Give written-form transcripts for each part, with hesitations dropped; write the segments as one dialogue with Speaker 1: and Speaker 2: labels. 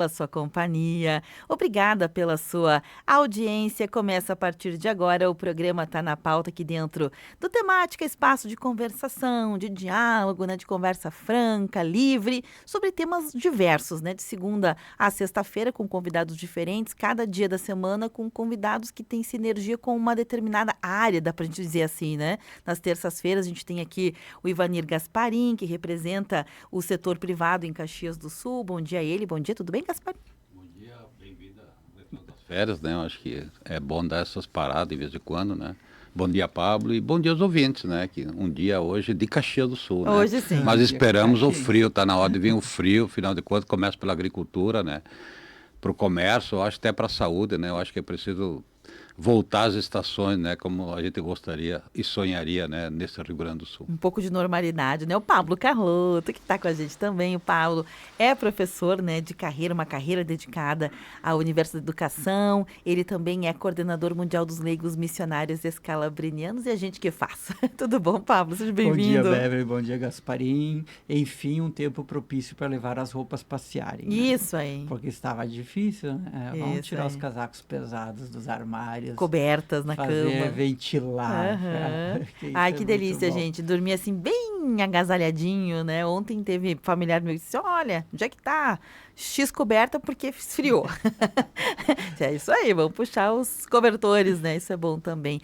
Speaker 1: pela sua companhia. Obrigada pela sua audiência. Começa a partir de agora. O programa está na pauta aqui dentro do Temática, espaço de conversação, de diálogo, né, de conversa franca, livre, sobre temas diversos, né, de segunda a sexta-feira, com convidados diferentes, cada dia da semana com convidados que têm sinergia com uma determinada área, dá para a gente dizer assim, né? Nas terças-feiras a gente tem aqui o Ivanir Gasparim, que representa o setor privado em Caxias do Sul. Bom dia a ele. Bom dia, tudo bem, Gasparim?
Speaker 2: Bom dia, bem-vinda às férias, né? Eu acho que é bom dar essas paradas de vez em quando, né? Bom dia, Pablo, e bom dia aos ouvintes, né? Que um dia hoje de Caxias do Sul, né?
Speaker 1: Hoje sim.
Speaker 2: Mas
Speaker 3: Dia
Speaker 2: esperamos o
Speaker 3: Caxias.
Speaker 2: frio, tá na hora de vir o frio, afinal de contas começa pela agricultura, né? Para o comércio, eu acho até para a saúde, né? Eu acho que é preciso voltar às estações, né? Como a gente gostaria e sonharia, né? Nesse Rio Grande do Sul.
Speaker 1: Um pouco de normalidade, né? O Pablo Carlotto, que está com a gente também. O Pablo é professor, né, de carreira, uma carreira dedicada ao universo da educação. Ele também é coordenador mundial dos leigos missionários escalabrinianos e a gente que faz. Tudo bom, Pablo? Seja
Speaker 3: Bom dia,
Speaker 1: bem-vindo.
Speaker 3: Beverly. Bom dia, Gasparim. Enfim, um tempo propício para levar as roupas passearem, né?
Speaker 1: Isso aí.
Speaker 3: Porque estava difícil, né? Vamos
Speaker 1: Isso
Speaker 3: tirar
Speaker 1: aí.
Speaker 3: os casacos pesados dos armários.
Speaker 1: Cobertas na
Speaker 3: fazer
Speaker 1: cama.
Speaker 3: ventilar.
Speaker 1: Aham.
Speaker 3: Que isso
Speaker 1: Ai,
Speaker 3: é
Speaker 1: que
Speaker 3: muito
Speaker 1: delícia,
Speaker 3: bom.
Speaker 1: gente. Dormir assim, bem agasalhadinho, né? Ontem teve familiar meu que disse: Olha, onde é que tá? X coberta porque esfriou. É isso aí, vamos puxar os cobertores, né? Isso é bom também.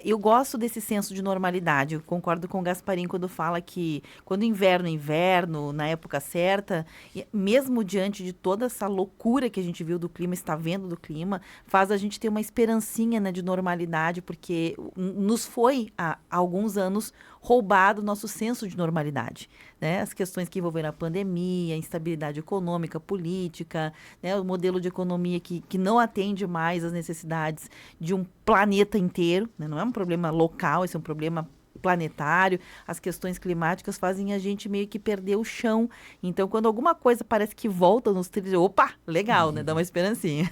Speaker 1: Eu gosto desse senso de normalidade. Eu concordo com o Gasparim quando fala que quando inverno é inverno, na época certa, mesmo diante de toda essa loucura que a gente viu do clima, está vendo do clima, faz a gente ter uma esperancinha, né, de normalidade, porque nos foi há alguns anos roubado o nosso senso de normalidade, né? As questões que envolveram a pandemia, a instabilidade econômica, política, né? O modelo de economia que não atende mais às necessidades de um planeta inteiro, né? Não é um problema local, esse é um problema planetário. As questões climáticas fazem a gente meio que perder o chão. Então, quando alguma coisa parece que volta nos trilhos, opa, legal, né? Dá uma esperancinha.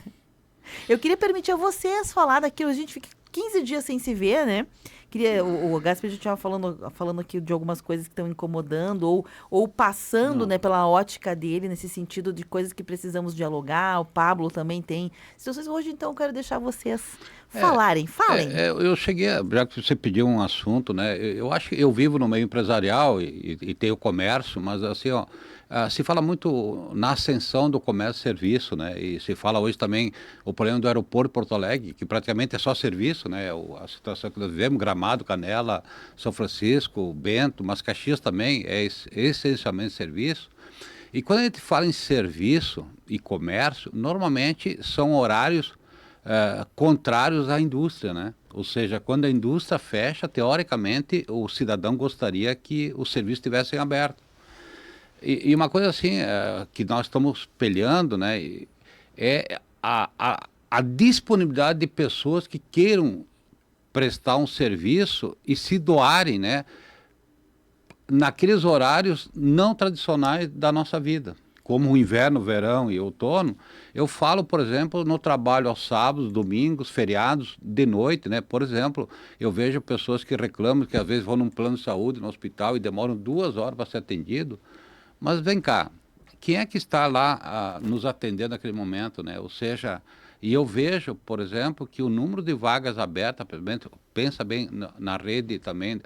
Speaker 1: Eu queria permitir a vocês falar daquilo. A gente fica 15 dias sem se ver, né? O Gaspar já estava falando aqui de algumas coisas que estão incomodando ou passando,
Speaker 2: Não.
Speaker 1: né, pela ótica dele, nesse sentido de coisas que precisamos dialogar. O Pablo também tem situações. Hoje, então, eu quero deixar vocês falarem. Falem.
Speaker 2: Eu cheguei, já que você pediu um assunto, né? Eu acho que eu vivo no meio empresarial e tenho comércio, mas assim, ó, se fala muito na ascensão do comércio e serviço, né? E se fala hoje também o problema do aeroporto de Porto Alegre, que praticamente é só serviço, né? A situação que nós vivemos, Gramado, Canela, São Francisco, Bento, mas Caxias também é essencialmente serviço. E quando a gente fala em serviço e comércio, normalmente são horários contrários à indústria, né? Ou seja, quando a indústria fecha, teoricamente, o cidadão gostaria que os serviços estivessem abertos. E uma coisa assim, que nós estamos peleando, né, é a disponibilidade de pessoas que queiram prestar um serviço e se doarem, né, naqueles horários não tradicionais da nossa vida, como o inverno, verão e outono. Eu falo, por exemplo, no trabalho aos sábados, domingos, feriados, de noite, né? Por exemplo, eu vejo pessoas que reclamam que às vezes vão num plano de saúde, no hospital, e demoram 2 horas para ser atendido. Mas vem cá, quem é que está lá nos atendendo naquele momento, né? Ou seja, e eu vejo, por exemplo, que o número de vagas abertas, pensa bem na rede também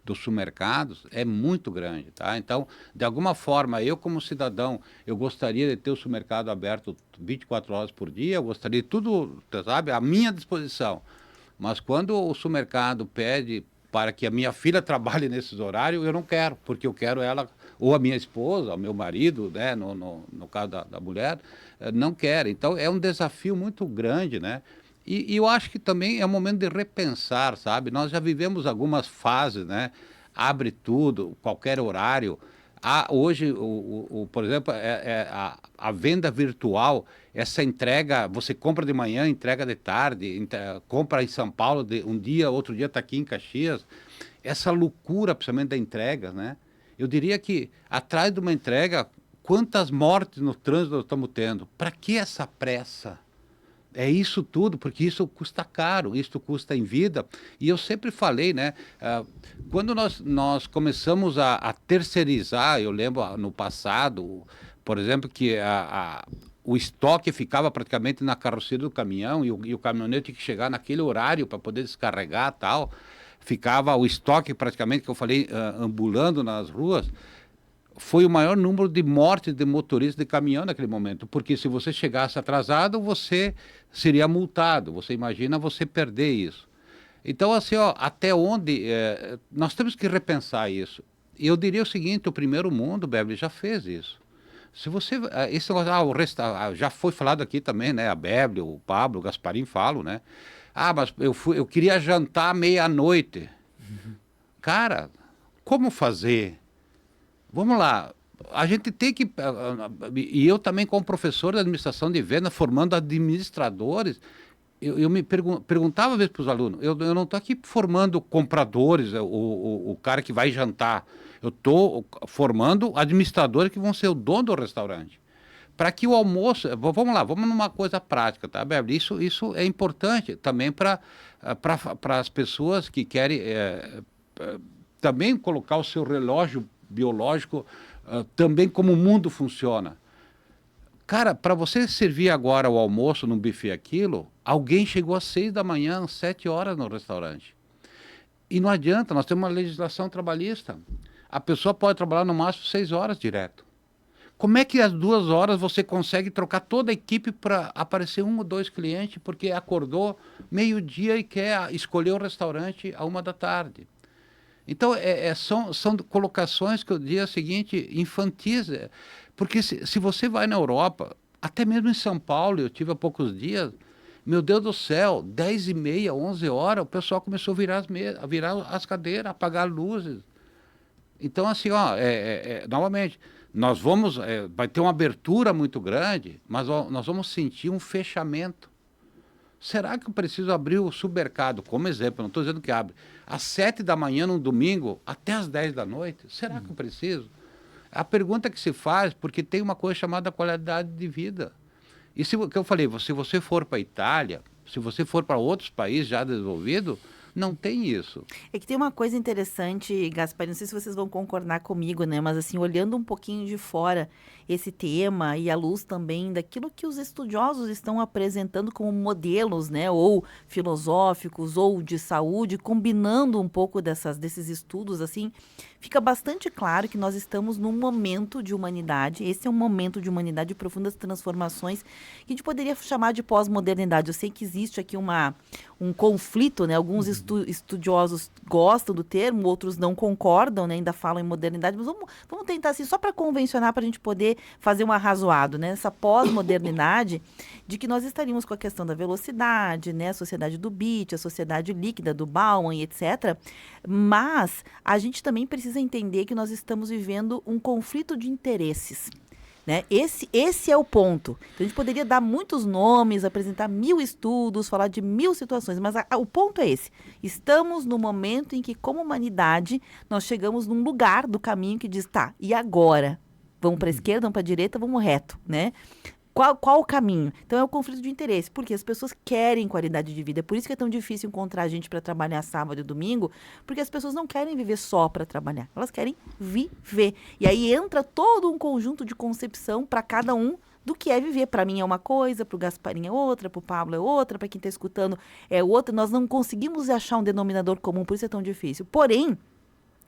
Speaker 2: dos supermercados, é muito grande, tá? Então, de alguma forma, eu como cidadão, eu gostaria de ter o supermercado aberto 24 horas por dia, eu gostaria de tudo, sabe, à minha disposição. Mas quando o supermercado pede para que a minha filha trabalhe nesses horários, eu não quero, porque eu quero ela, ou a minha esposa, o meu marido, né, no caso da mulher, não quer. Então, é um desafio muito grande, né? E eu acho que também é um momento de repensar, sabe? Nós já vivemos algumas fases, né? Abre tudo, qualquer horário. Hoje, por exemplo, a venda virtual, essa entrega, você compra de manhã, entrega de tarde, compra em São Paulo um dia, outro dia está aqui em Caxias. Essa loucura, principalmente da entrega, né? Eu diria que atrás de uma entrega, quantas mortes no trânsito nós estamos tendo? Para que essa pressa? É isso tudo, porque isso custa caro, isso custa em vida. E eu sempre falei, né? Quando nós começamos a terceirizar, eu lembro no passado, por exemplo, que o estoque ficava praticamente na carroceria do caminhão e o caminhoneiro tinha que chegar naquele horário para poder descarregar e tal. Ficava o estoque praticamente, que eu falei, ambulando nas ruas. Foi o maior número de mortes de motoristas de caminhão naquele momento, porque se você chegasse atrasado, você seria multado. Você imagina você perder isso. Então, assim, ó, até onde nós temos que repensar isso. E eu diria o seguinte, o primeiro mundo, Beverly, já fez isso. Se você, esse já foi falado aqui também, né? A Beverly, o Pablo, o Gasparim falam, né? Ah, mas eu queria jantar meia-noite. Cara, como fazer? Vamos lá, a gente tem que, e eu também como professor de administração de venda, formando administradores, eu me perguntava às vezes para os alunos, eu não estou aqui formando compradores, o cara que vai jantar, eu estou formando administradores que vão ser o dono do restaurante. Para que o almoço, vamos lá, vamos numa coisa prática, tá, Beverly? Isso é importante também para as pessoas que querem também colocar o seu relógio biológico também como o mundo funciona. Cara, para você servir agora o almoço num buffet aquilo, alguém chegou às 6 da manhã, 7 horas no restaurante. E não adianta, nós temos uma legislação trabalhista. A pessoa pode trabalhar no máximo 6 horas direto. Como é que às 2 horas você consegue trocar toda a equipe para aparecer 1 ou 2 clientes porque acordou meio-dia e quer escolher o restaurante à 1 da tarde? Então, são colocações que eu diria o seguinte, infantis. Porque se você vai na Europa, até mesmo em São Paulo, eu tive há poucos dias, meu Deus do céu, 10h30, 11 horas, o pessoal começou a virar as cadeiras, apagar luzes. Então, assim, ó, novamente, nós vamos, vai ter uma abertura muito grande, mas ó, nós vamos sentir um fechamento. Será que eu preciso abrir o supermercado, como exemplo, não estou dizendo que abre, às 7 da manhã num domingo até às 10 da noite? Será que eu preciso? A pergunta que se faz, porque tem uma coisa chamada qualidade de vida. E que eu falei, se você for para a Itália, se você for para outros países já desenvolvidos, não tem isso.
Speaker 1: É que tem uma coisa interessante, Gaspar, não sei se vocês vão concordar comigo, né? Mas assim, olhando um pouquinho de fora esse tema e à luz também daquilo que os estudiosos estão apresentando como modelos, né? Ou filosóficos, ou de saúde, combinando um pouco desses estudos, assim, fica bastante claro que nós estamos num momento de humanidade, esse é um momento de humanidade de profundas transformações que a gente poderia chamar de pós-modernidade. Eu sei que existe aqui um conflito, né? Alguns estudiosos gostam do termo, outros não concordam, né? Ainda falam em modernidade, mas vamos tentar assim, só para convencionar, para a gente poder fazer um arrazoado, né? Essa pós-modernidade de que nós estaríamos com a questão da velocidade, né? A sociedade do bit, a sociedade líquida do Bauman, etc. Mas a gente também precisa entender que nós estamos vivendo um conflito de interesses. Né? Esse é o ponto. Então, a gente poderia dar muitos nomes, apresentar 1000 estudos, falar de 1000 situações, mas o ponto é esse. Estamos no momento em que, como humanidade, nós chegamos num lugar do caminho que diz, tá, e agora? Vamos para a esquerda, vamos para a direita, vamos reto, né? Qual o caminho? Então, é o conflito de interesse, porque as pessoas querem qualidade de vida. É por isso que é tão difícil encontrar gente para trabalhar sábado e domingo, porque as pessoas não querem viver só para trabalhar, elas querem viver. E aí entra todo um conjunto de concepção para cada um do que é viver. Para mim é uma coisa, para o Gasparim é outra, para o Pablo é outra, para quem está escutando é outra. Nós não conseguimos achar um denominador comum, por isso é tão difícil. Porém,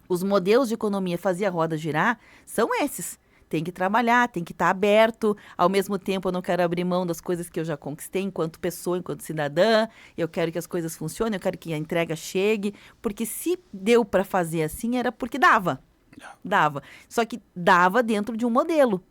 Speaker 1: os modelos de economia fazer a roda girar são esses. Tem que trabalhar, tem que estar aberto. Ao mesmo tempo, eu não quero abrir mão das coisas que eu já conquistei enquanto pessoa, enquanto cidadã. Eu quero que as coisas funcionem, eu quero que a entrega chegue. Porque se deu para fazer assim, era porque dava. Dava. Só que dava dentro de um modelo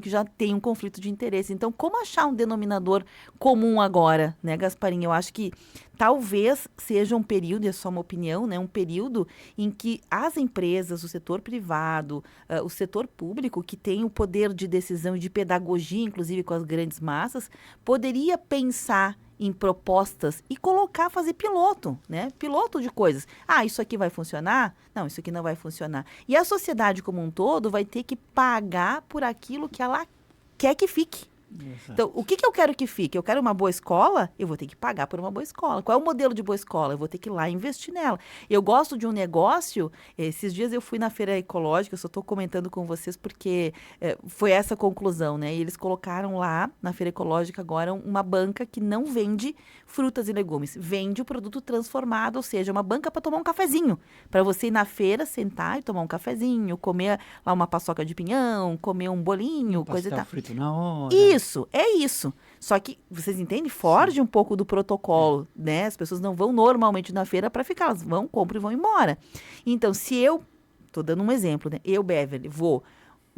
Speaker 1: que já tem um conflito de interesse. Então, como achar um denominador comum agora, né, Gasparim? Eu acho que talvez seja um período, e é só uma opinião, né, um período em que as empresas, o setor privado, o setor público, que tem o poder de decisão e de pedagogia, inclusive com as grandes massas, poderia pensar em propostas e fazer piloto, né? Piloto de coisas. Ah, isso aqui vai funcionar? Não, isso aqui não vai funcionar. E a sociedade como um todo vai ter que pagar por aquilo que ela quer que fique.
Speaker 3: Exato.
Speaker 1: Então, o que eu quero que fique? Eu quero uma boa escola, eu vou ter que pagar por uma boa escola. Qual é o modelo de boa escola? Eu vou ter que ir lá investir nela. Eu gosto de um negócio, esses dias eu fui na feira ecológica, eu só estou comentando com vocês porque foi essa a conclusão, né? E eles colocaram lá na feira ecológica agora uma banca que não vende frutas e legumes, vende o produto transformado, ou seja, uma banca para tomar um cafezinho, para você ir na feira, sentar e tomar um cafezinho, comer lá uma paçoca de pinhão, comer um bolinho, coisa e
Speaker 3: Pastel
Speaker 1: tal.
Speaker 3: frito na hora.
Speaker 1: Isso, é isso. Só que, vocês entendem? Foge um pouco do protocolo, né? As pessoas não vão normalmente na feira para ficar, elas vão, compram e vão embora. Então, se eu, tô dando um exemplo, né? Eu, Beverly,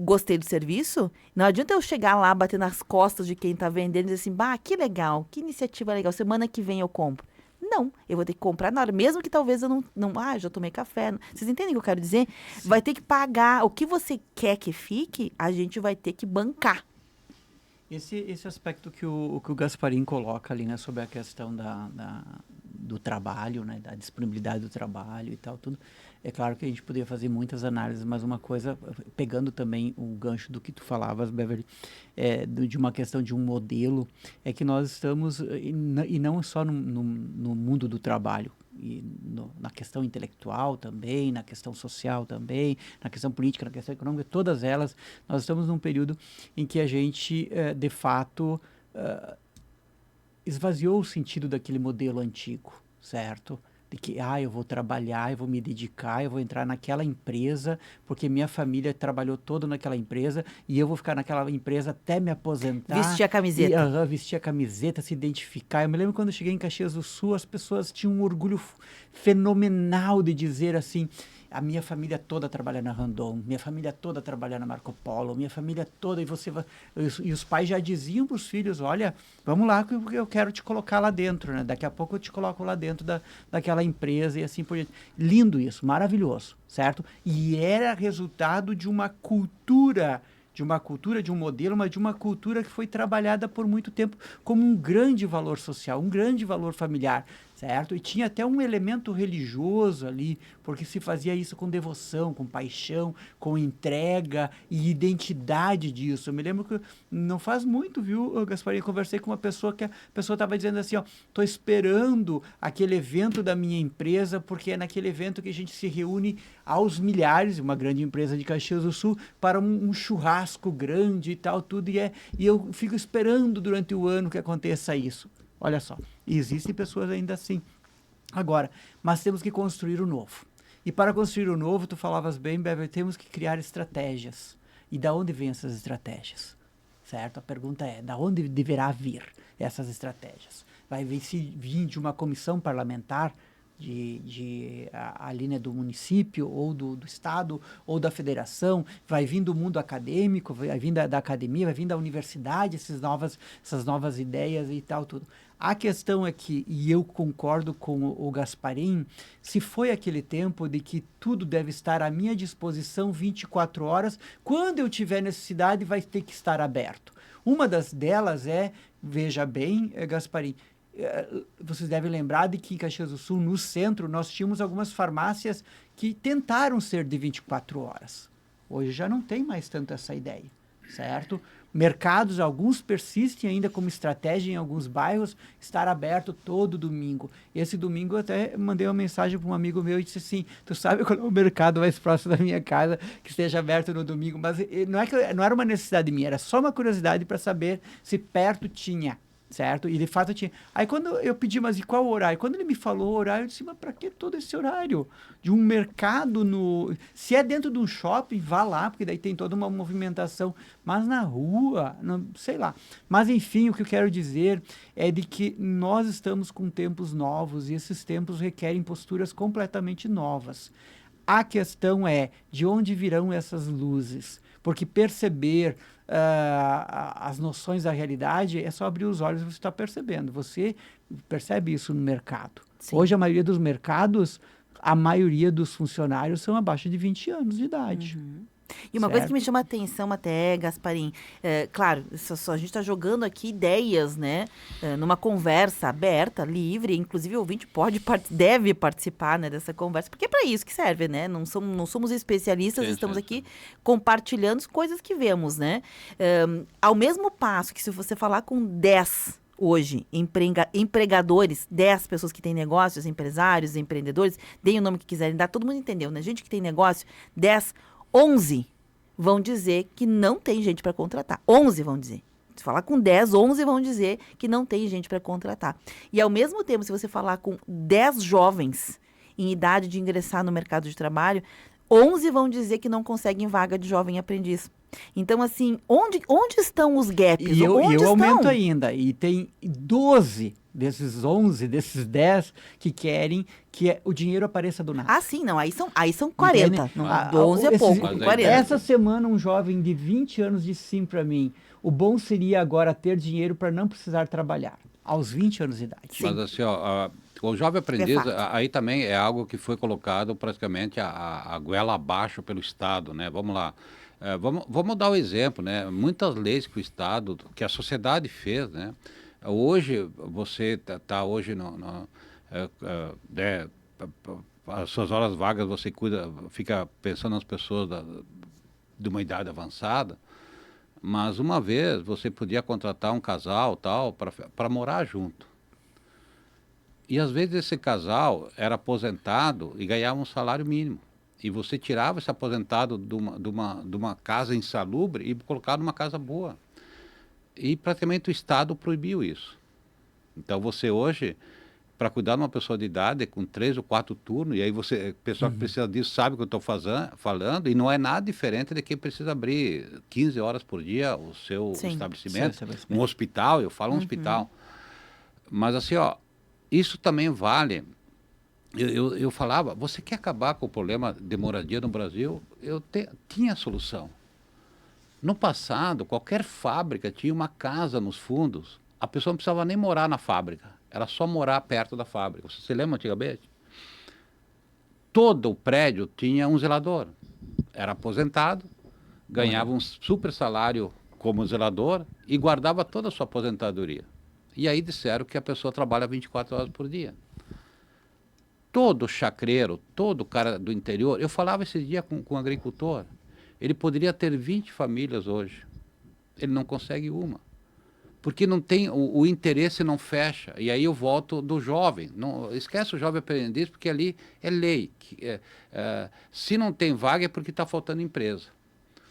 Speaker 1: gostei do serviço, não adianta eu chegar lá, bater nas costas de quem tá vendendo e dizer assim, bah, que legal, que iniciativa legal, semana que vem eu compro. Não, eu vou ter que comprar na hora, mesmo que talvez eu já tomei café. Vocês entendem o que eu quero dizer?
Speaker 3: Sim.
Speaker 1: Vai ter que pagar, o que você quer que fique, a gente vai ter que bancar.
Speaker 3: Esse aspecto que o Gasparim coloca ali, né, sobre a questão do trabalho, né, da disponibilidade do trabalho e tal, tudo. É claro que a gente poderia fazer muitas análises, mas uma coisa, pegando também o gancho do que tu falavas, Beverly, de uma questão de um modelo, é que nós estamos, e não só no mundo do trabalho, e na questão intelectual também, na questão social também, na questão política, na questão econômica, todas elas, nós estamos num período em que a gente, de fato, esvaziou o sentido daquele modelo antigo, certo? De que, eu vou trabalhar, eu vou me dedicar, eu vou entrar naquela empresa, porque minha família trabalhou toda naquela empresa e eu vou ficar naquela empresa até me aposentar.
Speaker 1: Vestir a camiseta.
Speaker 3: Vestir a camiseta, se identificar. Eu me lembro quando eu cheguei em Caxias do Sul, as pessoas tinham um orgulho fenomenal de dizer assim, a minha família toda trabalha na Randon, minha família toda trabalha na Marco Polo, minha família toda, e os pais já diziam para os filhos, olha, vamos lá que eu quero te colocar lá dentro, né? Daqui a pouco eu te coloco lá dentro daquela empresa e assim por diante. Lindo isso, maravilhoso, certo? E era resultado de uma cultura, de um modelo, mas de uma cultura que foi trabalhada por muito tempo como um grande valor social, um grande valor familiar, certo? E tinha até um elemento religioso ali, porque se fazia isso com devoção, com paixão, com entrega e identidade disso. Eu me lembro que não faz muito, viu, Gasparinho, eu conversei com uma pessoa que a pessoa estava dizendo assim, tô esperando aquele evento da minha empresa, porque é naquele evento que a gente se reúne aos milhares, uma grande empresa de Caxias do Sul, para um churrasco grande e tal, tudo, e eu fico esperando durante o ano que aconteça isso. Olha só, existem pessoas ainda assim. Agora, mas temos que construir o novo. E para construir o novo, tu falavas bem, Beverly, temos que criar estratégias. E da onde vêm essas estratégias? Certo? A pergunta é, da onde deverá vir essas estratégias? Vai vir de uma comissão parlamentar ali, né, do município, ou do estado, ou da federação, vai vir do mundo acadêmico, vai vir da academia, vai vir da universidade, essas novas ideias e tal, tudo. A questão é que, e eu concordo com o Gasparim, se foi aquele tempo de que tudo deve estar à minha disposição 24 horas, quando eu tiver necessidade vai ter que estar aberto. Uma delas é, veja bem, Gasparim, vocês devem lembrar de que em Caxias do Sul, no centro, nós tínhamos algumas farmácias que tentaram ser de 24 horas. Hoje já não tem mais tanto essa ideia, certo? Mercados, alguns persistem ainda como estratégia em alguns bairros, estar aberto todo domingo. Esse domingo eu até mandei uma mensagem para um amigo meu e disse assim, tu sabe qual é o mercado mais próximo da minha casa que esteja aberto no domingo? Mas não era uma necessidade minha, era só uma curiosidade para saber se perto tinha. Certo? E de fato tinha. Aí quando eu pedi, mas e qual o horário? Quando ele me falou o horário, eu disse, mas para que todo esse horário? De um mercado se é dentro de um shopping, vá lá, porque daí tem toda uma movimentação. Mas na rua, sei lá. Mas enfim, o que eu quero dizer é de que nós estamos com tempos novos e esses tempos requerem posturas completamente novas. A questão é de onde virão essas luzes, porque perceber as noções da realidade é só abrir os olhos e você está percebendo. Você percebe isso no mercado. Sim. Hoje, a maioria dos mercados, a maioria dos funcionários são abaixo de 20 anos de idade.
Speaker 1: E uma coisa que me
Speaker 3: Certo.
Speaker 1: chama a atenção até, Gasparim, claro, a gente está jogando aqui ideias, né? Numa conversa aberta, livre, inclusive o ouvinte deve participar, né, dessa conversa, porque é para isso que serve, né? Não somos especialistas,
Speaker 2: Sim,
Speaker 1: estamos
Speaker 2: sim,
Speaker 1: aqui
Speaker 2: sim.
Speaker 1: compartilhando as coisas que vemos, né? Ao mesmo passo que se você falar com 10 hoje, empregadores, 10 pessoas que têm negócios, empresários, empreendedores, deem o nome que quiserem dar, todo mundo entendeu, né? Gente que tem negócio, 10, 11 vão dizer que não tem gente para contratar. 11 vão dizer. Se falar com 10, 11 vão dizer que não tem gente para contratar. E ao mesmo tempo, se você falar com 10 jovens em idade de ingressar no mercado de trabalho, 11 vão dizer que não conseguem vaga de jovem aprendiz. Então, assim, onde estão os gaps?
Speaker 3: E eu
Speaker 1: Onde estão?
Speaker 3: aumento ainda. E tem 12 desses 11, desses 10 que querem que o dinheiro apareça do nada.
Speaker 1: Ah, sim, não. Aí são 40.
Speaker 3: Entende?
Speaker 1: Não,
Speaker 3: Ah,
Speaker 1: 11 é
Speaker 3: esses-
Speaker 1: pouco,
Speaker 2: Mas aí
Speaker 1: 40.
Speaker 3: Essa semana, um jovem de 20 anos disse sim para mim: o bom seria agora ter dinheiro para não precisar trabalhar, aos 20 anos de idade.
Speaker 1: Sim.
Speaker 2: Mas assim, ó, o jovem aprendiz,
Speaker 1: fato.
Speaker 2: aí também é algo que foi colocado praticamente a goela abaixo pelo Estado, né? Vamos lá. Vamos dar o exemplo, né? Muitas leis que o Estado, que a sociedade fez, né? Hoje, você tá hoje as suas horas vagas, você cuida, fica pensando nas pessoas de uma idade avançada, mas uma vez você podia contratar um casal tal para morar junto. E às vezes esse casal era aposentado e ganhava um salário mínimo. E você tirava esse aposentado de uma casa insalubre e colocava numa casa boa. E praticamente o Estado proibiu isso. Então você hoje, para cuidar de uma pessoa de idade, com 3 ou 4 turnos, e aí você, a pessoa que precisa disso sabe o que eu estou falando, e não é nada diferente de quem precisa abrir 15 horas por dia o seu
Speaker 1: Sim.
Speaker 2: estabelecimento.
Speaker 3: Seu estabelecimento.
Speaker 2: Um hospital, eu falo um hospital. Mas assim, ó, isso também vale. Eu falava, você quer acabar com o problema de moradia no Brasil? Tinha solução. No passado, qualquer fábrica tinha uma casa nos fundos. A pessoa não precisava nem morar na fábrica. Era só morar perto da fábrica. Você se lembra antigamente? Todo o prédio tinha um zelador. Era aposentado, ganhava um super salário como zelador e guardava toda a sua aposentadoria. E aí disseram que a pessoa trabalha 24 horas por dia. Todo chacreiro, todo cara do interior, eu falava esse dia com um agricultor, ele poderia ter 20 famílias hoje. Ele não consegue uma. Porque não tem, o interesse não fecha. E aí eu volto do jovem. Não, esquece o jovem aprendiz, porque ali é lei. Se não tem vaga é porque está faltando empresa.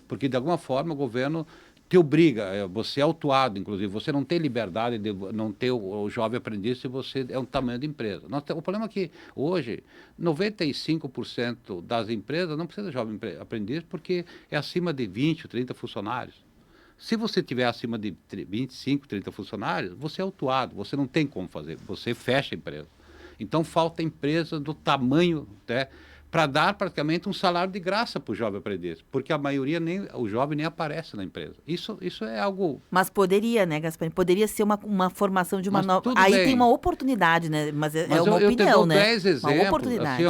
Speaker 2: Porque de alguma forma o governo te obriga, você é autuado, inclusive, você não tem liberdade de não ter o jovem aprendiz se você é um tamanho de empresa. O problema é que hoje 95% das empresas não precisa de jovem aprendiz porque é acima de 20 ou 30 funcionários. Se você tiver acima de 25, 30 funcionários, você é autuado, você não tem como fazer, você fecha a empresa. Então falta empresa do tamanho, né, para dar praticamente um salário de graça para o jovem aprendiz, porque a maioria, o jovem nem aparece na empresa. Isso é algo...
Speaker 1: Mas poderia, né, Gasparini? Poderia ser uma formação de uma
Speaker 2: Mas
Speaker 1: nova...
Speaker 2: tudo
Speaker 1: Aí
Speaker 2: bem.
Speaker 1: tem uma oportunidade, né? Mas é
Speaker 2: Mas
Speaker 1: uma
Speaker 2: eu te
Speaker 1: opinião,
Speaker 2: dou
Speaker 1: né?
Speaker 2: 10
Speaker 1: Uma
Speaker 2: exemplos,
Speaker 1: oportunidade.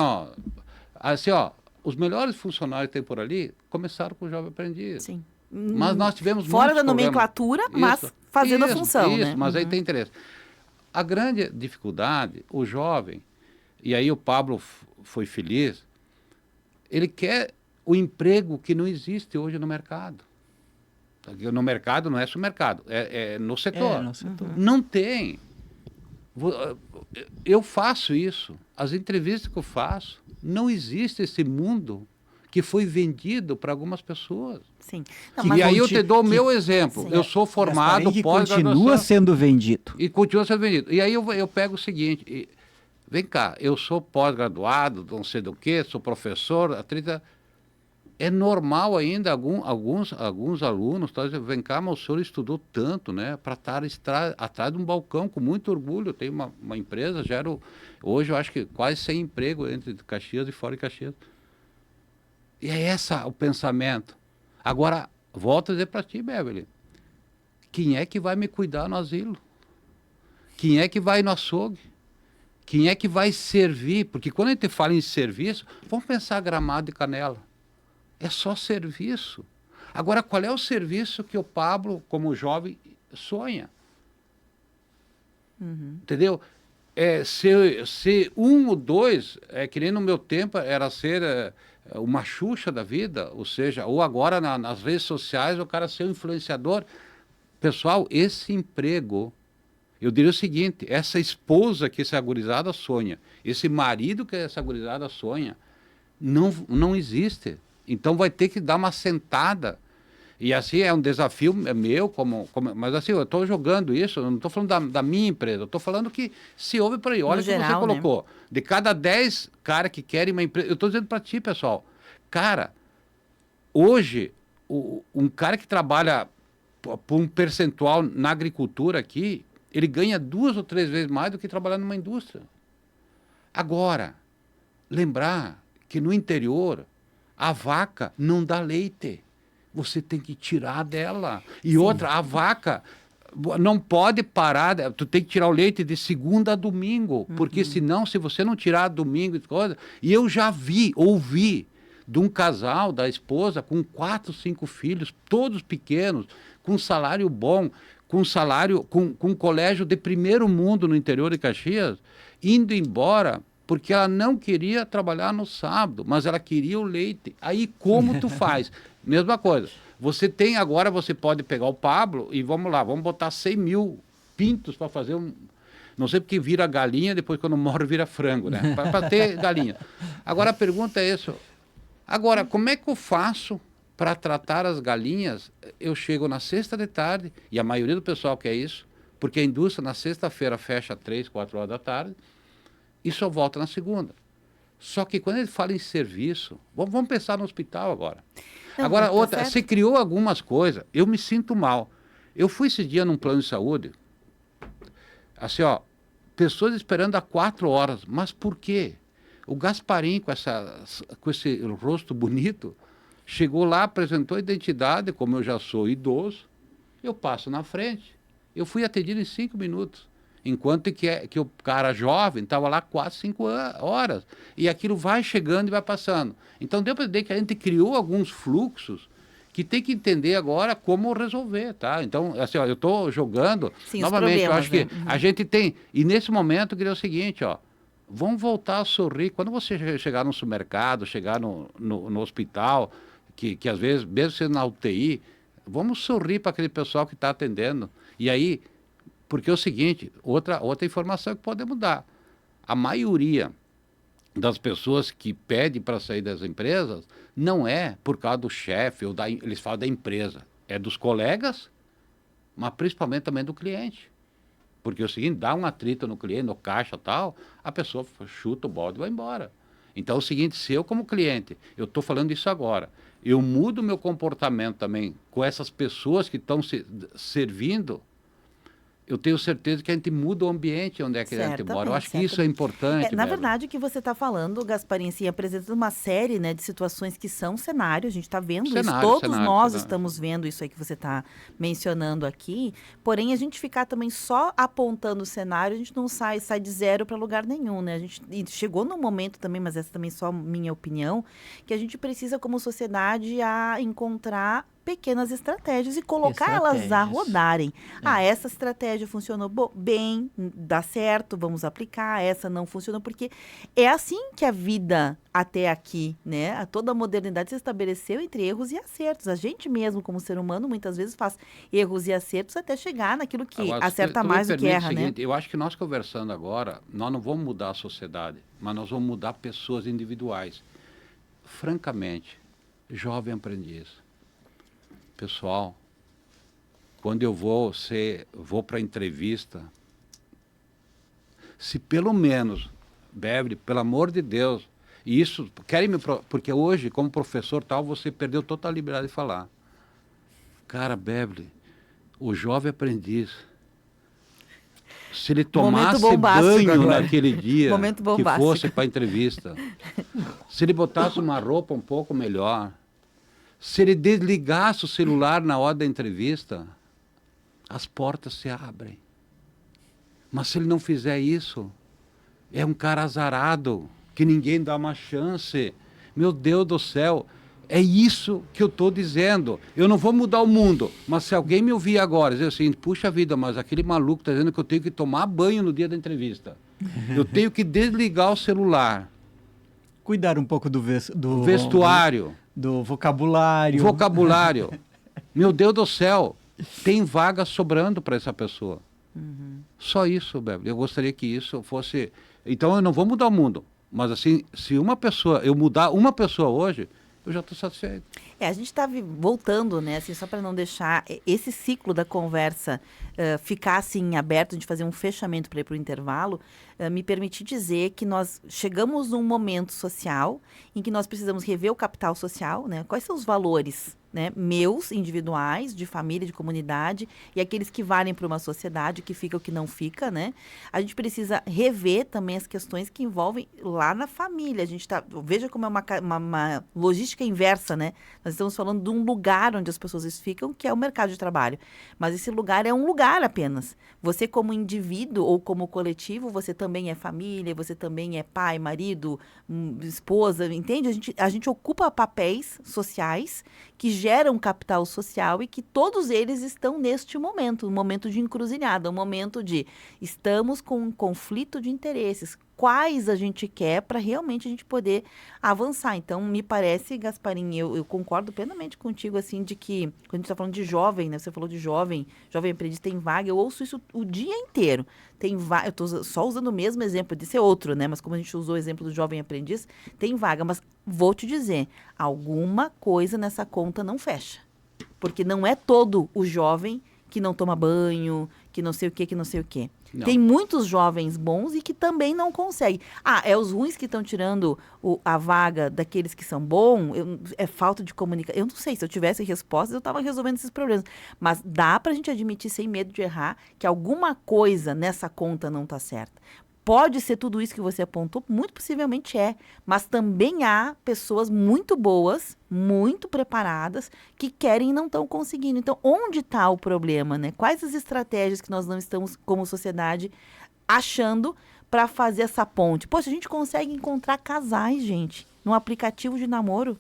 Speaker 2: assim, ó, os melhores funcionários que tem por ali começaram com o jovem aprendiz.
Speaker 1: Sim.
Speaker 2: Mas nós tivemos
Speaker 1: Fora da
Speaker 2: muitos problemas.
Speaker 1: nomenclatura, mas
Speaker 2: Isso,
Speaker 1: fazendo a
Speaker 2: isso,
Speaker 1: função,
Speaker 2: isso,
Speaker 1: né?
Speaker 2: mas aí tem interesse. A grande dificuldade, o jovem, e aí o Pablo foi feliz, ele quer o emprego que não existe hoje no mercado. No mercado não é no mercado, é no setor.
Speaker 3: no setor.
Speaker 2: Não tem. Eu faço isso. As entrevistas que eu faço, não existe esse mundo que foi vendido para algumas pessoas.
Speaker 1: Sim. Não,
Speaker 2: E aí eu te dou o meu exemplo.
Speaker 1: Sim.
Speaker 2: Eu sou formado
Speaker 3: Gasparim, que
Speaker 2: pós-graduação.
Speaker 3: continua sendo vendido.
Speaker 2: E continua sendo vendido. E aí eu pego o seguinte, vem cá, eu sou pós-graduado, não sei do que, sou professor, há 30... É normal ainda, alguns alunos estão dizendo, vem cá, mas o senhor estudou tanto, né, para estar atrás de um balcão com muito orgulho. Eu tenho uma empresa, hoje eu acho que quase 100 empregos entre Caxias e fora de Caxias. E é esse o pensamento. Agora, volto a dizer para ti, Beverly, quem é que vai me cuidar no asilo? Quem é que vai no açougue? Quem é que vai servir? Porque quando a gente fala em serviço, vamos pensar Gramado e Canela. É só serviço. Agora, qual é o serviço que o Pablo, como jovem, sonha? Entendeu? Ser um ou dois, que nem no meu tempo era ser uma Xuxa da vida, ou seja, ou agora nas redes sociais o cara ser um influenciador. Pessoal, esse emprego, eu diria o seguinte, essa esposa que essa gurizada sonha, esse marido que essa gurizada sonha, não existe. Então vai ter que dar uma sentada. E assim é um desafio meu, mas assim, eu estou jogando isso, eu não estou falando da minha empresa, eu estou falando que se ouve por aí. Olha o que você colocou. Né? De cada 10 caras que querem uma empresa, eu estou dizendo para ti, pessoal, cara, hoje, um cara que trabalha por um percentual na agricultura aqui, ele ganha 2 ou 3 vezes mais do que trabalhar numa indústria. Agora, lembrar que no interior, a vaca não dá leite. Você tem que tirar dela. E Sim. outra, a vaca não pode parar, tu tem que tirar o leite de segunda a domingo, porque senão, se você não tirar domingo e eu já ouvi de um casal, da esposa, com 4, 5 filhos, todos pequenos, com salário bom, com colégio de primeiro mundo no interior de Caxias, indo embora, porque ela não queria trabalhar no sábado, mas ela queria o leite. Aí como tu faz? Mesma coisa. Você pode pegar o Pablo e vamos botar 100 mil pintos para fazer um... Não sei porque vira galinha, depois quando morre vira frango, né? Para ter galinha. Agora a pergunta é isso. Agora, como é que eu faço para tratar as galinhas? Eu chego na sexta de tarde, e a maioria do pessoal quer isso, porque a indústria na sexta-feira fecha 3, 4 horas da tarde, e só volta na segunda. Só que quando ele fala em serviço, vamos pensar no hospital agora. Não, agora, outra, você criou algumas coisas, eu me sinto mal. Eu fui esse dia num plano de saúde, assim, ó, pessoas esperando há 4 horas, mas por quê? O Gasparim, com esse rosto bonito, chegou lá, apresentou a identidade, como eu já sou idoso, eu passo na frente. Eu fui atendido em 5 minutos. Enquanto que o cara jovem estava lá 4, 5 horas. E aquilo vai chegando e vai passando. Então, deu para entender que a gente criou alguns fluxos que tem que entender agora como resolver, tá? Então, assim, ó, eu estou jogando, Sim, novamente, eu acho que a gente tem... E nesse momento, eu queria o seguinte, ó, vamos voltar a sorrir. Quando você chegar no supermercado, chegar no hospital, que às vezes, mesmo sendo na UTI, vamos sorrir para aquele pessoal que está atendendo. E aí... Porque é o seguinte, outra informação que pode mudar. A maioria das pessoas que pedem para sair das empresas não é por causa do chefe, eles falam da empresa. É dos colegas, mas principalmente também do cliente. Porque é o seguinte, dá um atrito no cliente, no caixa e tal, a pessoa chuta o balde e vai embora. Então é o seguinte, se eu como cliente, eu estou falando isso agora, eu mudo meu comportamento também com essas pessoas que estão servindo, eu tenho certeza que a gente muda o ambiente onde é que a gente mora. Eu acho que isso é importante.
Speaker 1: Na verdade, o que você está falando, Gasparim, assim, apresenta uma série, né, de situações que são cenários. A gente está vendo isso. Todos nós estamos vendo isso aí que você está mencionando aqui. Porém, a gente ficar também só apontando o cenário, a gente não sai de zero para lugar nenhum, né? A gente chegou num momento também, mas essa também é só minha opinião, que a gente precisa, como sociedade, a encontrar pequenas estratégias e colocar elas a rodarem. Essa estratégia funcionou bem, dá certo, vamos aplicar. Essa não funcionou, porque é assim que a vida até aqui, né? Toda a modernidade se estabeleceu entre erros e acertos. A gente mesmo, como ser humano, muitas vezes faz erros e acertos até chegar naquilo que acerta mais do que erra, né?
Speaker 2: Eu acho que nós conversando agora, nós não vamos mudar a sociedade, mas nós vamos mudar pessoas individuais. Francamente, jovem aprendiz. Pessoal, quando eu vou para a entrevista, se pelo menos, Beverly, pelo amor de Deus, e isso, porque hoje, como professor tal, você perdeu toda a liberdade de falar. Cara, Beverly, o jovem aprendiz, se ele tomasse banho agora, naquele dia que fosse para a entrevista, se ele botasse uma roupa um pouco melhor, se ele desligasse o celular na hora da entrevista, as portas se abrem. Mas se ele não fizer isso, é um cara azarado, que ninguém dá uma chance. Meu Deus do céu, É isso que eu estou dizendo. Eu não vou mudar o mundo, mas se alguém me ouvir agora dizer assim, puxa vida, mas aquele maluco está dizendo que eu tenho que tomar banho no dia da entrevista. Eu tenho que desligar o celular.
Speaker 3: Cuidar um pouco do
Speaker 2: Vestuário.
Speaker 3: do vocabulário.
Speaker 2: Vocabulário. Meu Deus do céu, tem vaga sobrando para essa pessoa. Só isso, Beverly. Eu gostaria que isso fosse... Então, eu não vou mudar o mundo. Mas, assim, se eu mudar uma pessoa hoje, eu já estou satisfeito.
Speaker 1: A gente está voltando, né? Assim, só para não deixar esse ciclo da conversa ficar assim aberto, a gente fazer um fechamento para ir para o intervalo, me permitir dizer que nós chegamos num momento social em que nós precisamos rever o capital social, né? Quais são os valores, né, meus, individuais, de família, de comunidade, e aqueles que valem para uma sociedade, o que fica, o que não fica, né? A gente precisa rever também as questões que envolvem lá na família. A gente veja como é uma logística inversa, né? Nós estamos falando de um lugar onde as pessoas ficam, que é o mercado de trabalho. Mas esse lugar é um lugar apenas. Você como indivíduo ou como coletivo, você também é família, você também é pai, marido, esposa, entende? A gente ocupa papéis sociais que geram capital social e que todos eles estão neste momento, um momento de encruzilhada, um momento de estamos com um conflito de interesses. Quais a gente quer para realmente a gente poder avançar. Então, me parece, Gasparim, eu concordo plenamente contigo, assim, de que, quando a gente está falando de jovem, né? Você falou de jovem aprendiz, tem vaga, eu ouço isso o dia inteiro. Tem vaga, eu estou só usando o mesmo exemplo, de ser outro, né? Mas como a gente usou o exemplo do jovem aprendiz, tem vaga. Mas vou te dizer, alguma coisa nessa conta não fecha. Porque não é todo o jovem que não toma banho, que não sei o quê, que não sei o quê. Não. Tem muitos jovens bons e que também não conseguem. É os ruins que estão tirando a vaga daqueles que são bons? É falta de comunicação. Eu não sei, se eu tivesse respostas, eu estava resolvendo esses problemas. Mas dá para a gente admitir, sem medo de errar, que alguma coisa nessa conta não está certa. Pode ser tudo isso que você apontou, muito possivelmente é, mas também há pessoas muito boas, muito preparadas, que querem e não estão conseguindo. Então, onde está o problema, né? Quais as estratégias que nós não estamos, como sociedade, achando para fazer essa ponte? Poxa, a gente consegue encontrar casais, gente, num aplicativo de namoro.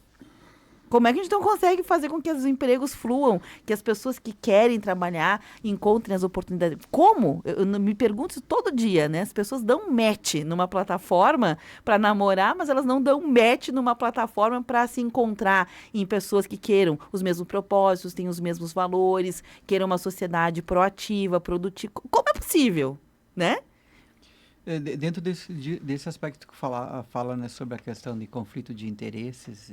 Speaker 1: Como é que a gente não consegue fazer com que os empregos fluam, que as pessoas que querem trabalhar encontrem as oportunidades? Como? Eu me pergunto isso todo dia, né? As pessoas dão match numa plataforma para namorar, mas elas não dão match numa plataforma para se encontrar em pessoas que queiram os mesmos propósitos, tenham os mesmos valores, queiram uma sociedade proativa, produtiva. Como é possível, né?
Speaker 3: Dentro desse aspecto que fala, né, sobre a questão de conflito de interesses,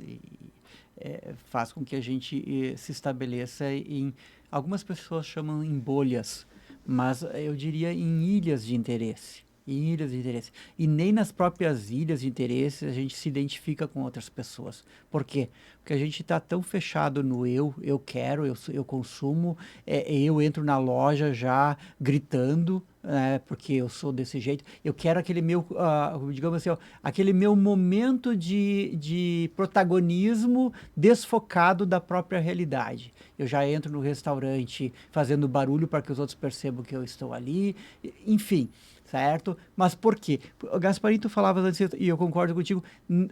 Speaker 3: faz com que a gente se estabeleça em... Algumas pessoas chamam em bolhas, mas eu diria em ilhas de interesse. Em ilhas de interesse. E nem nas próprias ilhas de interesse a gente se identifica com outras pessoas. Por quê? Porque a gente está tão fechado no eu quero, eu consumo, eu entro na loja já gritando, porque eu sou desse jeito. Eu quero aquele meu, digamos assim, aquele meu momento de protagonismo desfocado da própria realidade. Eu já entro no restaurante fazendo barulho para que os outros percebam que eu estou ali. Enfim, certo? Mas por quê? Gasparim, tu falava antes, e eu concordo contigo,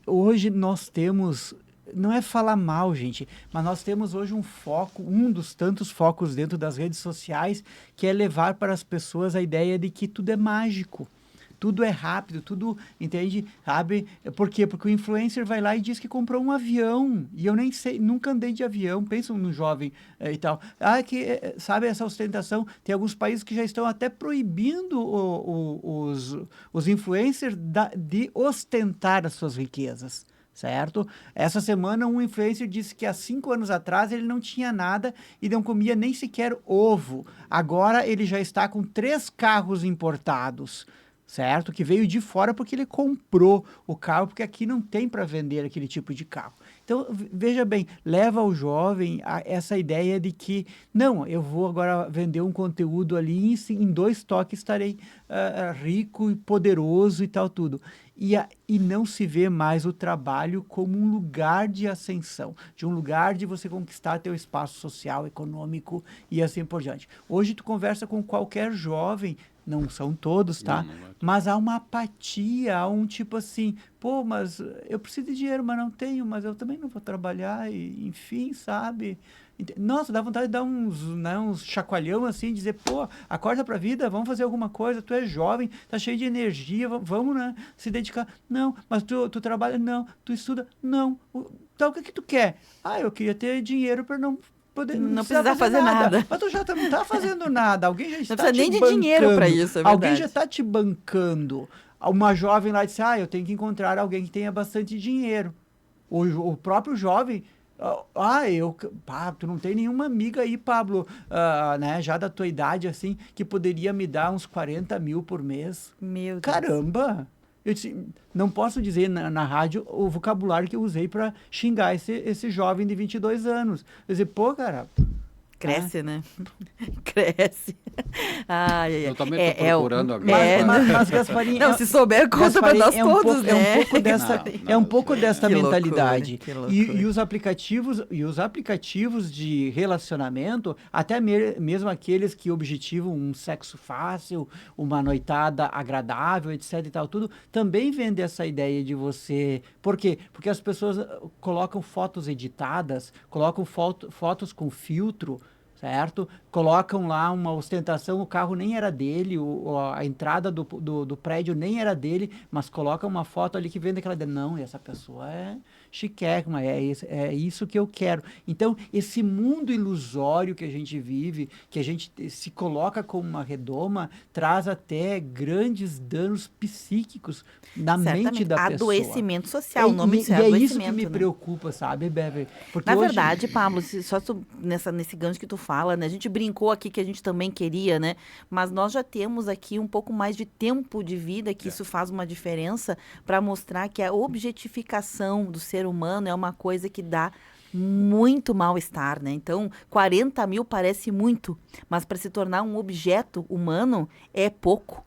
Speaker 3: hoje nós temos... Não é falar mal, gente, mas nós temos hoje um foco, um dos tantos focos dentro das redes sociais, que é levar para as pessoas a ideia de que tudo é mágico, tudo é rápido, tudo, entende? Sabe? Por quê? Porque o influencer vai lá e diz que comprou um avião, e eu nem sei, nunca andei de avião, pensam no jovem e tal. Sabe, essa ostentação, tem alguns países que já estão até proibindo os influencers de ostentar as suas riquezas. Certo? Essa semana um influencer disse que há 5 anos atrás ele não tinha nada e não comia nem sequer ovo. Agora ele já está com 3 carros importados, certo? Que veio de fora porque ele comprou o carro, porque aqui não tem para vender aquele tipo de carro. Então, veja bem, leva o jovem a essa ideia de que, não, eu vou agora vender um conteúdo ali, em 2 toques estarei rico e poderoso e tal, tudo. E não se vê mais o trabalho como um lugar de ascensão, de um lugar de você conquistar teu espaço social, econômico e assim por diante. Hoje tu conversa com qualquer jovem, não são todos, tá?
Speaker 2: Não vai.
Speaker 3: Mas há uma apatia, há um tipo assim, pô, mas eu preciso de dinheiro, mas não tenho, mas eu também não vou trabalhar, e, enfim, sabe? Nossa, dá vontade de dar uns chacoalhão assim, dizer, pô, acorda pra vida, vamos fazer alguma coisa, tu é jovem, tá cheio de energia, vamos, né, se dedicar. Não, mas tu trabalha? Não. Tu estuda? Não. Então, o que que tu quer? Ah, eu queria ter dinheiro para não poder,
Speaker 1: Não precisar fazer nada.
Speaker 3: Mas tu já não tá fazendo nada, alguém já está
Speaker 1: Não precisa
Speaker 3: te
Speaker 1: nem de
Speaker 3: bancando.
Speaker 1: dinheiro para isso, é
Speaker 3: Alguém já
Speaker 1: verdade.
Speaker 3: está te bancando. Uma jovem lá disse, eu tenho que encontrar alguém que tenha bastante dinheiro. O próprio jovem, tu não tem nenhuma amiga aí, Pablo, né, já da tua idade, assim, que poderia me dar uns 40 mil por mês?
Speaker 1: Meu Deus.
Speaker 3: Caramba! Eu disse, não posso dizer na rádio o vocabulário que eu usei para xingar esse jovem de 22 anos. Eu disse, pô, cara...
Speaker 1: Cresce, né? Cresce. Ai, ai, ai.
Speaker 2: Eu também estou procurando agora.
Speaker 3: Mas Gasparim...
Speaker 1: Não, se souber, conta para nós todos, né?
Speaker 3: É um pouco dessa
Speaker 1: Que
Speaker 3: mentalidade.
Speaker 1: loucura, que loucura.
Speaker 3: E os aplicativos de relacionamento, até mesmo aqueles que objetivam um sexo fácil, uma noitada agradável, etc e tal, tudo, também vendem essa ideia de você... Por quê? Porque as pessoas colocam fotos editadas, colocam fotos com filtro, certo? Colocam lá uma ostentação, o carro nem era dele, a entrada do prédio nem era dele, mas colocam uma foto ali que vende aquela ideia. Não, essa pessoa é chiquérrima, é isso que eu quero. Então, esse mundo ilusório que a gente vive, que a gente se coloca como uma redoma, traz até grandes danos psíquicos na mente da pessoa.
Speaker 1: Adoecimento social, o nome disso é
Speaker 3: adoecimento.
Speaker 1: adoecimento.
Speaker 3: E é isso que me
Speaker 1: né?
Speaker 3: preocupa, sabe, Bever? Porque
Speaker 1: Na
Speaker 3: hoje...
Speaker 1: verdade, Pablo, só nesse gancho que tu fala, né? A gente brincou aqui que a gente também queria, né? Mas nós já temos aqui um pouco mais de tempo de vida, que isso faz uma diferença para mostrar que a objetificação do ser humano é uma coisa que dá muito mal-estar, né? Então, 40 mil parece muito, mas para se tornar um objeto humano é pouco.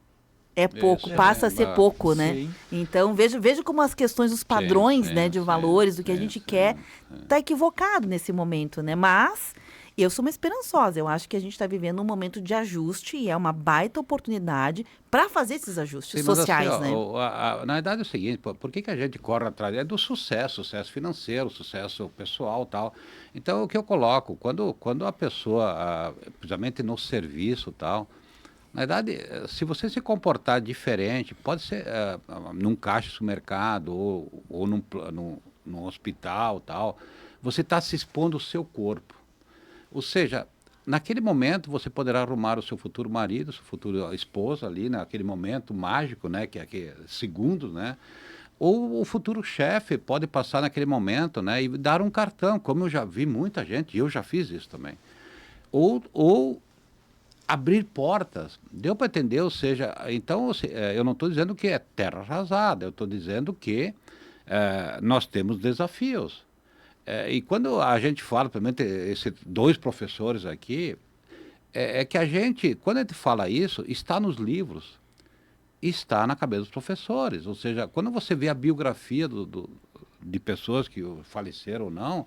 Speaker 1: É pouco, passa a ser pouco, né?
Speaker 3: Sim.
Speaker 1: Então, veja como as questões, os padrões, né, de valores, do que a gente quer, tá equivocado nesse momento, né? Mas eu sou uma esperançosa. Eu acho que a gente está vivendo um momento de ajuste e é uma baita oportunidade para fazer esses ajustes sociais,
Speaker 2: assim,
Speaker 1: né?
Speaker 2: Na verdade é o seguinte, por que a gente corre atrás? É do sucesso financeiro, sucesso pessoal e tal. Então, o que eu coloco, quando a pessoa, principalmente no serviço e tal, na verdade, se você se comportar diferente, pode ser num caixa de supermercado ou num hospital tal, você está se expondo o seu corpo. Ou seja, naquele momento você poderá arrumar o seu futuro marido, sua futura esposa ali, naquele momento mágico, né, que é segundos, né? Ou o futuro chefe pode passar naquele momento, né, e dar um cartão, como eu já vi muita gente, e eu já fiz isso também. Ou abrir portas, deu para entender, ou seja, então eu não estou dizendo que é terra arrasada, eu estou dizendo que nós temos desafios. E quando a gente fala, principalmente esses dois professores aqui, é que a gente, quando a gente fala isso, está nos livros, está na cabeça dos professores. Ou seja, quando você vê a biografia de pessoas que faleceram ou não,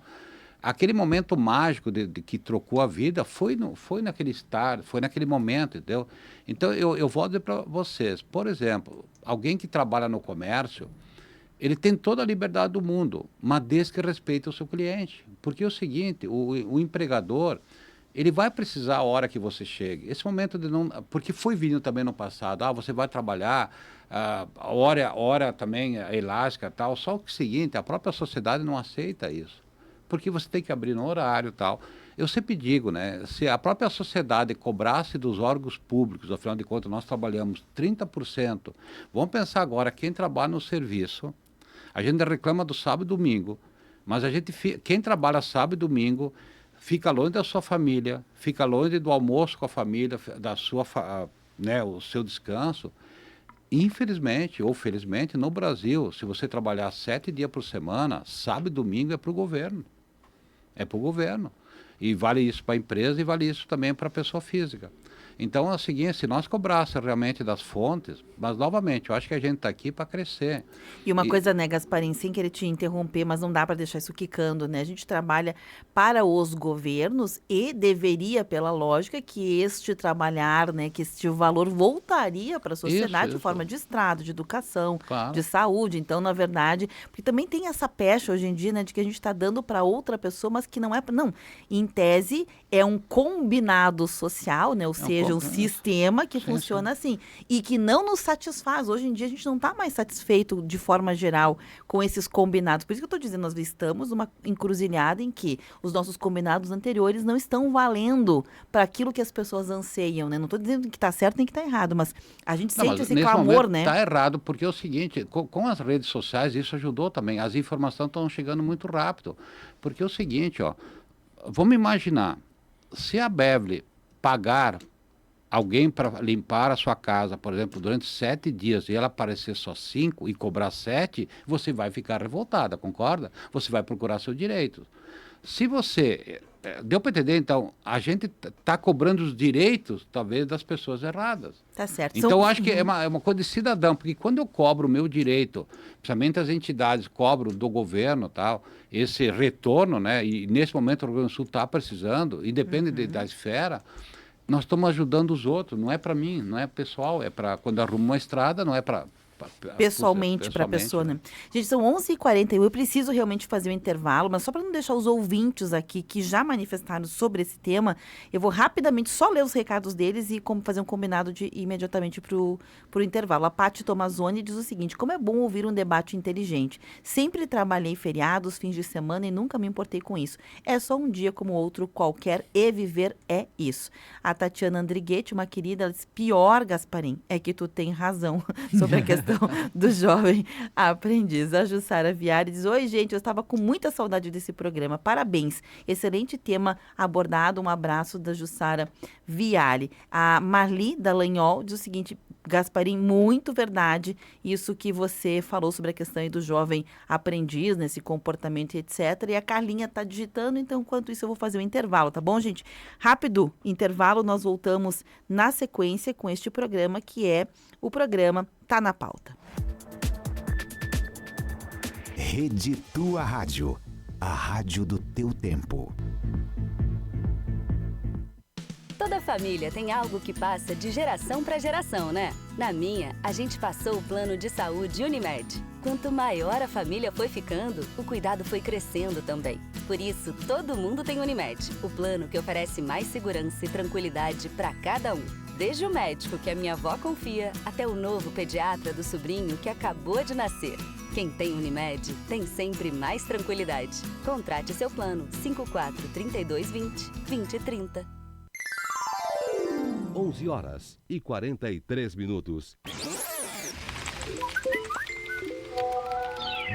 Speaker 2: aquele momento mágico de que trocou a vida foi naquele estar, foi naquele momento, entendeu? Então, eu vou dizer para vocês, por exemplo, alguém que trabalha no comércio, ele tem toda a liberdade do mundo, mas desde que respeite o seu cliente. Porque é o seguinte, o empregador, ele vai precisar a hora que você chegue. Esse momento de não... Porque foi vindo também no passado, você vai trabalhar, a hora também é elástica e tal, só que é o seguinte, a própria sociedade não aceita isso. Porque você tem que abrir no horário e tal. Eu sempre digo, né, se a própria sociedade cobrasse dos órgãos públicos, afinal de contas nós trabalhamos 30%, vamos pensar agora, quem trabalha no serviço, a gente reclama do sábado e domingo, mas quem trabalha sábado e domingo fica longe da sua família, fica longe do almoço com a família, o seu descanso. Infelizmente ou felizmente, no Brasil, se você trabalhar 7 dias por semana, sábado e domingo é para o governo. É para o governo. E vale isso para a empresa e vale isso também para a pessoa física. Então é o seguinte, se nós cobrássemos realmente das fontes, mas novamente, eu acho que a gente está aqui para crescer.
Speaker 1: E uma coisa, né, Gasparim, sem querer te interromper, mas não dá para deixar isso quicando, né? A gente trabalha para os governos e deveria, pela lógica, que este trabalhar, né, que este valor voltaria para a sociedade de
Speaker 2: Isso.
Speaker 1: forma de estrada, de educação,
Speaker 2: Claro.
Speaker 1: de saúde. Então, na verdade, porque também tem essa pecha hoje em dia, né, de que a gente está dando para outra pessoa, mas que não é. Não, em tese, é um combinado social, né? Ou seja, um sistema que funciona assim e que não nos satisfaz. Hoje em dia a gente não está mais satisfeito de forma geral com esses combinados. Por isso que eu estou dizendo, nós estamos numa encruzilhada em que os nossos combinados anteriores não estão valendo para aquilo que as pessoas anseiam, né? Não estou dizendo que está certo nem que está errado, mas a gente sente esse clamor, né?
Speaker 2: Está errado, porque é o seguinte, com as redes sociais isso ajudou também. As informações estão chegando muito rápido. Porque é o seguinte, ó, vamos imaginar, se a Beverly pagar alguém para limpar a sua casa, por exemplo, durante 7 dias e ela aparecer só 5 e cobrar 7, você vai ficar revoltada, concorda? Você vai procurar seu direito. Se você... Deu para entender? Então, a gente está cobrando os direitos, talvez, das pessoas erradas.
Speaker 1: Tá certo.
Speaker 2: Então, acho que é uma coisa de cidadão, porque quando eu cobro o meu direito, principalmente as entidades cobram do governo, tal, esse retorno, né? E nesse momento o Rio Grande do Sul está precisando, independente da esfera, nós estamos ajudando os outros, não é para mim, não é pessoal, é para quando arrumo uma estrada, não é para...
Speaker 1: Pessoalmente para a pessoa, né? Gente, são 11h41, eu preciso realmente fazer um intervalo, mas só para não deixar os ouvintes aqui que já manifestaram sobre esse tema, eu vou rapidamente só ler os recados deles e como fazer um combinado de ir imediatamente para o intervalo. A Paty Tomazoni diz o seguinte: como é bom ouvir um debate inteligente. Sempre trabalhei feriados, fins de semana e nunca me importei com isso. É só um dia como outro qualquer e viver é isso. A Tatiana Andriguete, uma querida, ela diz: pior, Gasparim, é que tu tem razão sobre a questão do jovem aprendiz. A Jussara Viari diz: oi, gente, eu estava com muita saudade desse programa. Parabéns. Excelente tema abordado. Um abraço da Jussara Viari. A Marli Dallagnol diz o seguinte: Gasparim, muito verdade isso que você falou sobre a questão aí do jovem aprendiz, nesse comportamento, etc. E a Carlinha está digitando, então, enquanto isso, eu vou fazer um intervalo, tá bom, gente? Rápido intervalo, nós voltamos na sequência com este programa, que é o programa Tá na Pauta.
Speaker 4: Rede Tua Rádio, a rádio do teu tempo.
Speaker 5: Toda família tem algo que passa de geração para geração, né? Na minha, a gente passou o plano de saúde Unimed. Quanto maior a família foi ficando, o cuidado foi crescendo também. Por isso, todo mundo tem Unimed, o plano que oferece mais segurança e tranquilidade para cada um. Desde o médico que a minha avó confia, até o novo pediatra do sobrinho que acabou de nascer. Quem tem Unimed tem sempre mais tranquilidade. Contrate seu plano 54-3220-2030.
Speaker 6: 11h43.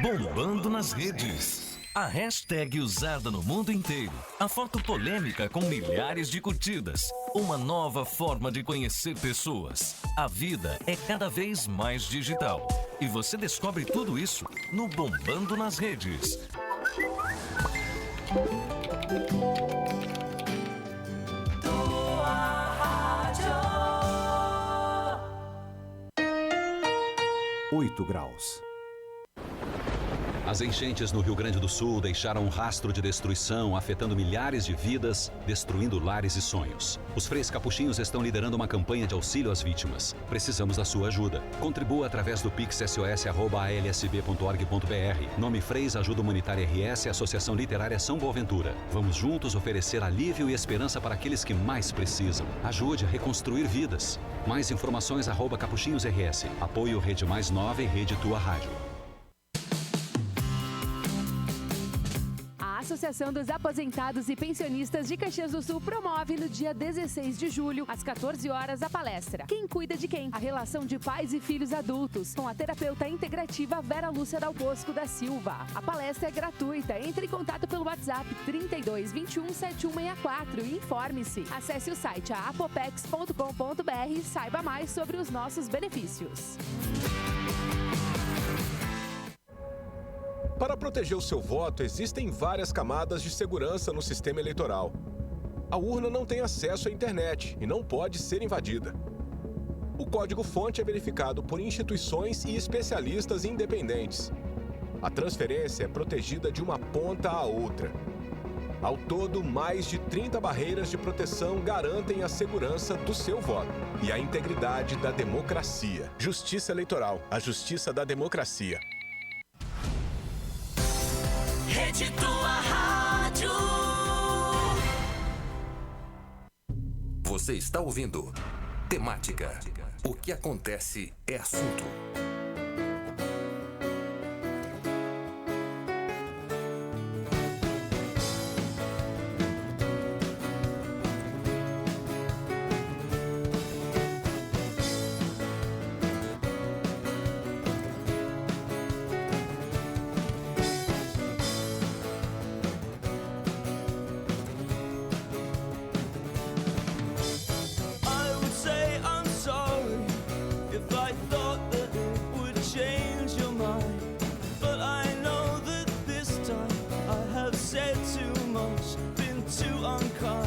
Speaker 7: Bombando nas redes. A hashtag usada no mundo inteiro. A foto polêmica com milhares de curtidas. Uma nova forma de conhecer pessoas. A vida é cada vez mais digital. E você descobre tudo isso no Bombando nas Redes.
Speaker 4: Rádio. 8 graus.
Speaker 8: As enchentes no Rio Grande do Sul deixaram um rastro de destruição, afetando milhares de vidas, destruindo lares e sonhos. Os Freis Capuchinhos estão liderando uma campanha de auxílio às vítimas. Precisamos da sua ajuda. Contribua através do Pix sos@alsb.org.br. Nome Freis Ajuda Humanitária RS, Associação Literária São Boaventura. Vamos juntos oferecer alívio e esperança para aqueles que mais precisam. Ajude a reconstruir vidas. Mais informações @Capuchinhos RS. Apoio Rede Mais Nova e Rede Tua Rádio.
Speaker 9: A Associação dos Aposentados e Pensionistas de Caxias do Sul promove no dia 16 de julho, às 14 horas, a palestra Quem Cuida de Quem? A relação de pais e filhos adultos, com a terapeuta integrativa Vera Lúcia Dal Bosco da Silva. A palestra é gratuita. Entre em contato pelo WhatsApp 32 21 7164 e informe-se. Acesse o site apopex.com.br e saiba mais sobre os nossos benefícios.
Speaker 10: Para proteger o seu voto, existem várias camadas de segurança no sistema eleitoral.
Speaker 6: A urna não tem acesso à internet e não pode ser invadida. O código-fonte é verificado por instituições e especialistas independentes. A transferência é protegida de uma ponta à outra. Ao todo, mais de 30 barreiras de proteção garantem a segurança do seu voto e a integridade da democracia. Justiça Eleitoral, a justiça da democracia.
Speaker 10: Rede Tua Rádio.
Speaker 7: Você está ouvindo Temática. O que acontece é assunto.
Speaker 10: Don't cry.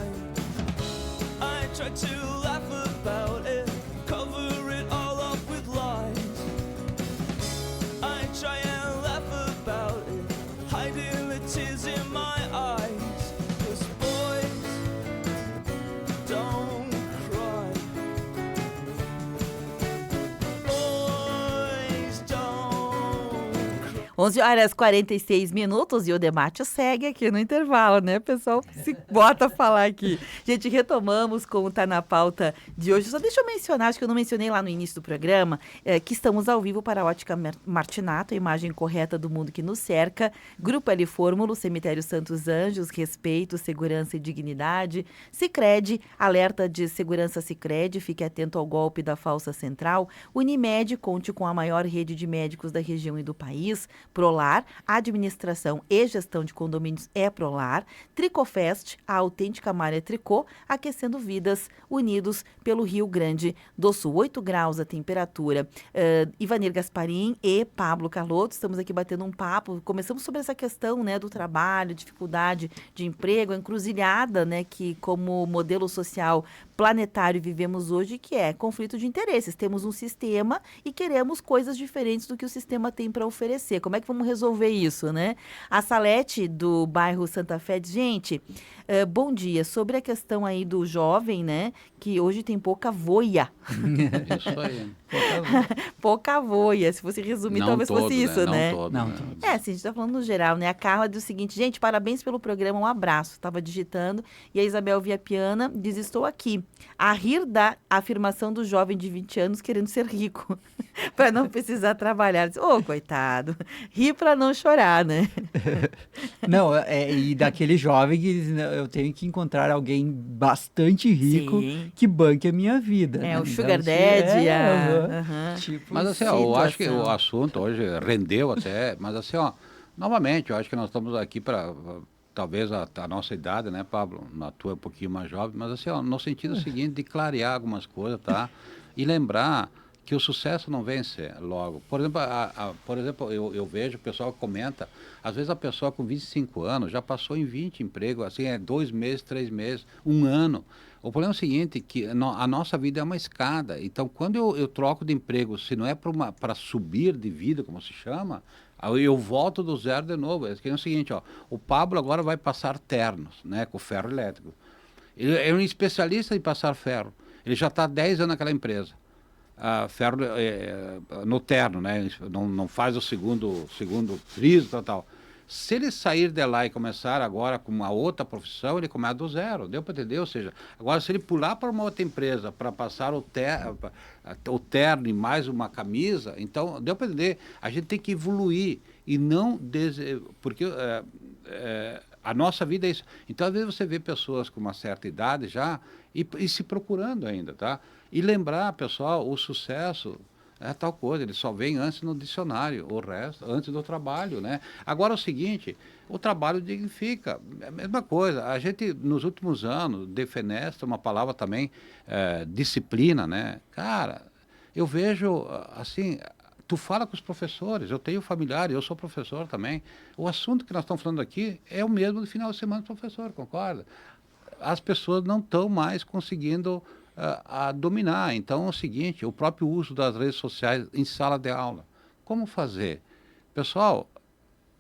Speaker 1: 11h46 e o debate segue aqui no intervalo, né? O pessoal se bota a falar aqui. Gente, retomamos com o Tá na Pauta de hoje. Só deixa eu mencionar, acho que eu não mencionei lá no início do programa, que estamos ao vivo para a Ótica Martinato, a imagem correta do mundo que nos cerca. Grupo L Fórmulo, Cemitério Santos Anjos, respeito, segurança e dignidade. Sicredi, alerta de segurança Sicredi, fique atento ao golpe da falsa central. Unimed, conte com a maior rede de médicos da região e do país. Prolar, administração e gestão de condomínios é Prolar. Tricofest, a autêntica malha tricô, aquecendo vidas, unidos pelo Rio Grande do Sul. 8 graus a temperatura. Ivanir Gasparim e Pablo Carlotto, estamos aqui batendo um papo. Começamos sobre essa questão, né, do trabalho, dificuldade de emprego, a encruzilhada, né, que como modelo social planetário vivemos hoje, que é conflito de interesses. Temos um sistema e queremos coisas diferentes do que o sistema tem para oferecer. Como é que vamos resolver isso, né? A Salete, do bairro Santa Fé, diz, gente, bom dia. Sobre a questão aí do jovem, né, que hoje tem pouca voia.
Speaker 2: Isso aí.
Speaker 1: Pouca voia. Se fosse resumir,
Speaker 2: Não
Speaker 1: talvez
Speaker 2: todo,
Speaker 1: fosse isso, né?
Speaker 2: Não todo,
Speaker 3: Não,
Speaker 2: né?
Speaker 1: Assim, a gente tá falando no geral, né? A Carla diz o seguinte, gente, parabéns pelo programa, um abraço. Estava digitando. E a Isabel Viapiana diz, estou aqui. A rir da afirmação do jovem de 20 anos querendo ser rico, para não precisar trabalhar. Ô, coitado. Ri para não chorar, né?
Speaker 3: Não, e daquele jovem que eu tenho que encontrar alguém bastante rico
Speaker 1: Sim.
Speaker 3: que banque a minha vida.
Speaker 1: É,
Speaker 3: né?
Speaker 1: o Sugar Daddy.
Speaker 3: Tipo,
Speaker 2: Mas assim, ó, eu acho que o
Speaker 1: situação.
Speaker 2: assunto hoje rendeu até, mas assim, ó, novamente, eu acho que nós estamos aqui para, talvez a nossa idade, né, Pablo? Na tua é um pouquinho mais jovem, mas assim, ó, no sentido seguinte de clarear algumas coisas, tá? E lembrar que o sucesso não vence logo. Por exemplo, eu vejo o pessoal que comenta, às vezes a pessoa com 25 anos já passou em 20 empregos, assim, 2 meses, 3 meses, 1 ano. O problema é o seguinte, que a nossa vida é uma escada. Então, quando eu troco de emprego, se não é para subir de vida, como se chama, aí eu volto do zero de novo. É o seguinte, ó, o Pablo agora vai passar ternos, né, com ferro elétrico. Ele é um especialista em passar ferro. Ele já está há 10 anos naquela empresa. Ferro no terno, né? Não faz o segundo friso, tal. Se ele sair de lá e começar agora com uma outra profissão, ele começa do zero, deu para entender? Ou seja, agora se ele pular para uma outra empresa para passar o terno e mais uma camisa, então deu para entender? A gente tem que evoluir e não... Porque a nossa vida é isso. Então, às vezes você vê pessoas com uma certa idade já e se procurando ainda, tá? E lembrar, pessoal, o sucesso... é tal coisa, ele só vem antes no dicionário, o resto, antes do trabalho, né? Agora, é o seguinte, o trabalho dignifica, é a mesma coisa. A gente, nos últimos anos, defenesta uma palavra também, disciplina, né? Cara, eu vejo, assim, tu fala com os professores, eu tenho familiares, eu sou professor também, o assunto que nós estamos falando aqui é o mesmo do final de semana do professor, concorda? as pessoas não estão mais conseguindo a dominar. Então é o seguinte, o próprio uso das redes sociais em sala de aula. Como fazer? Pessoal,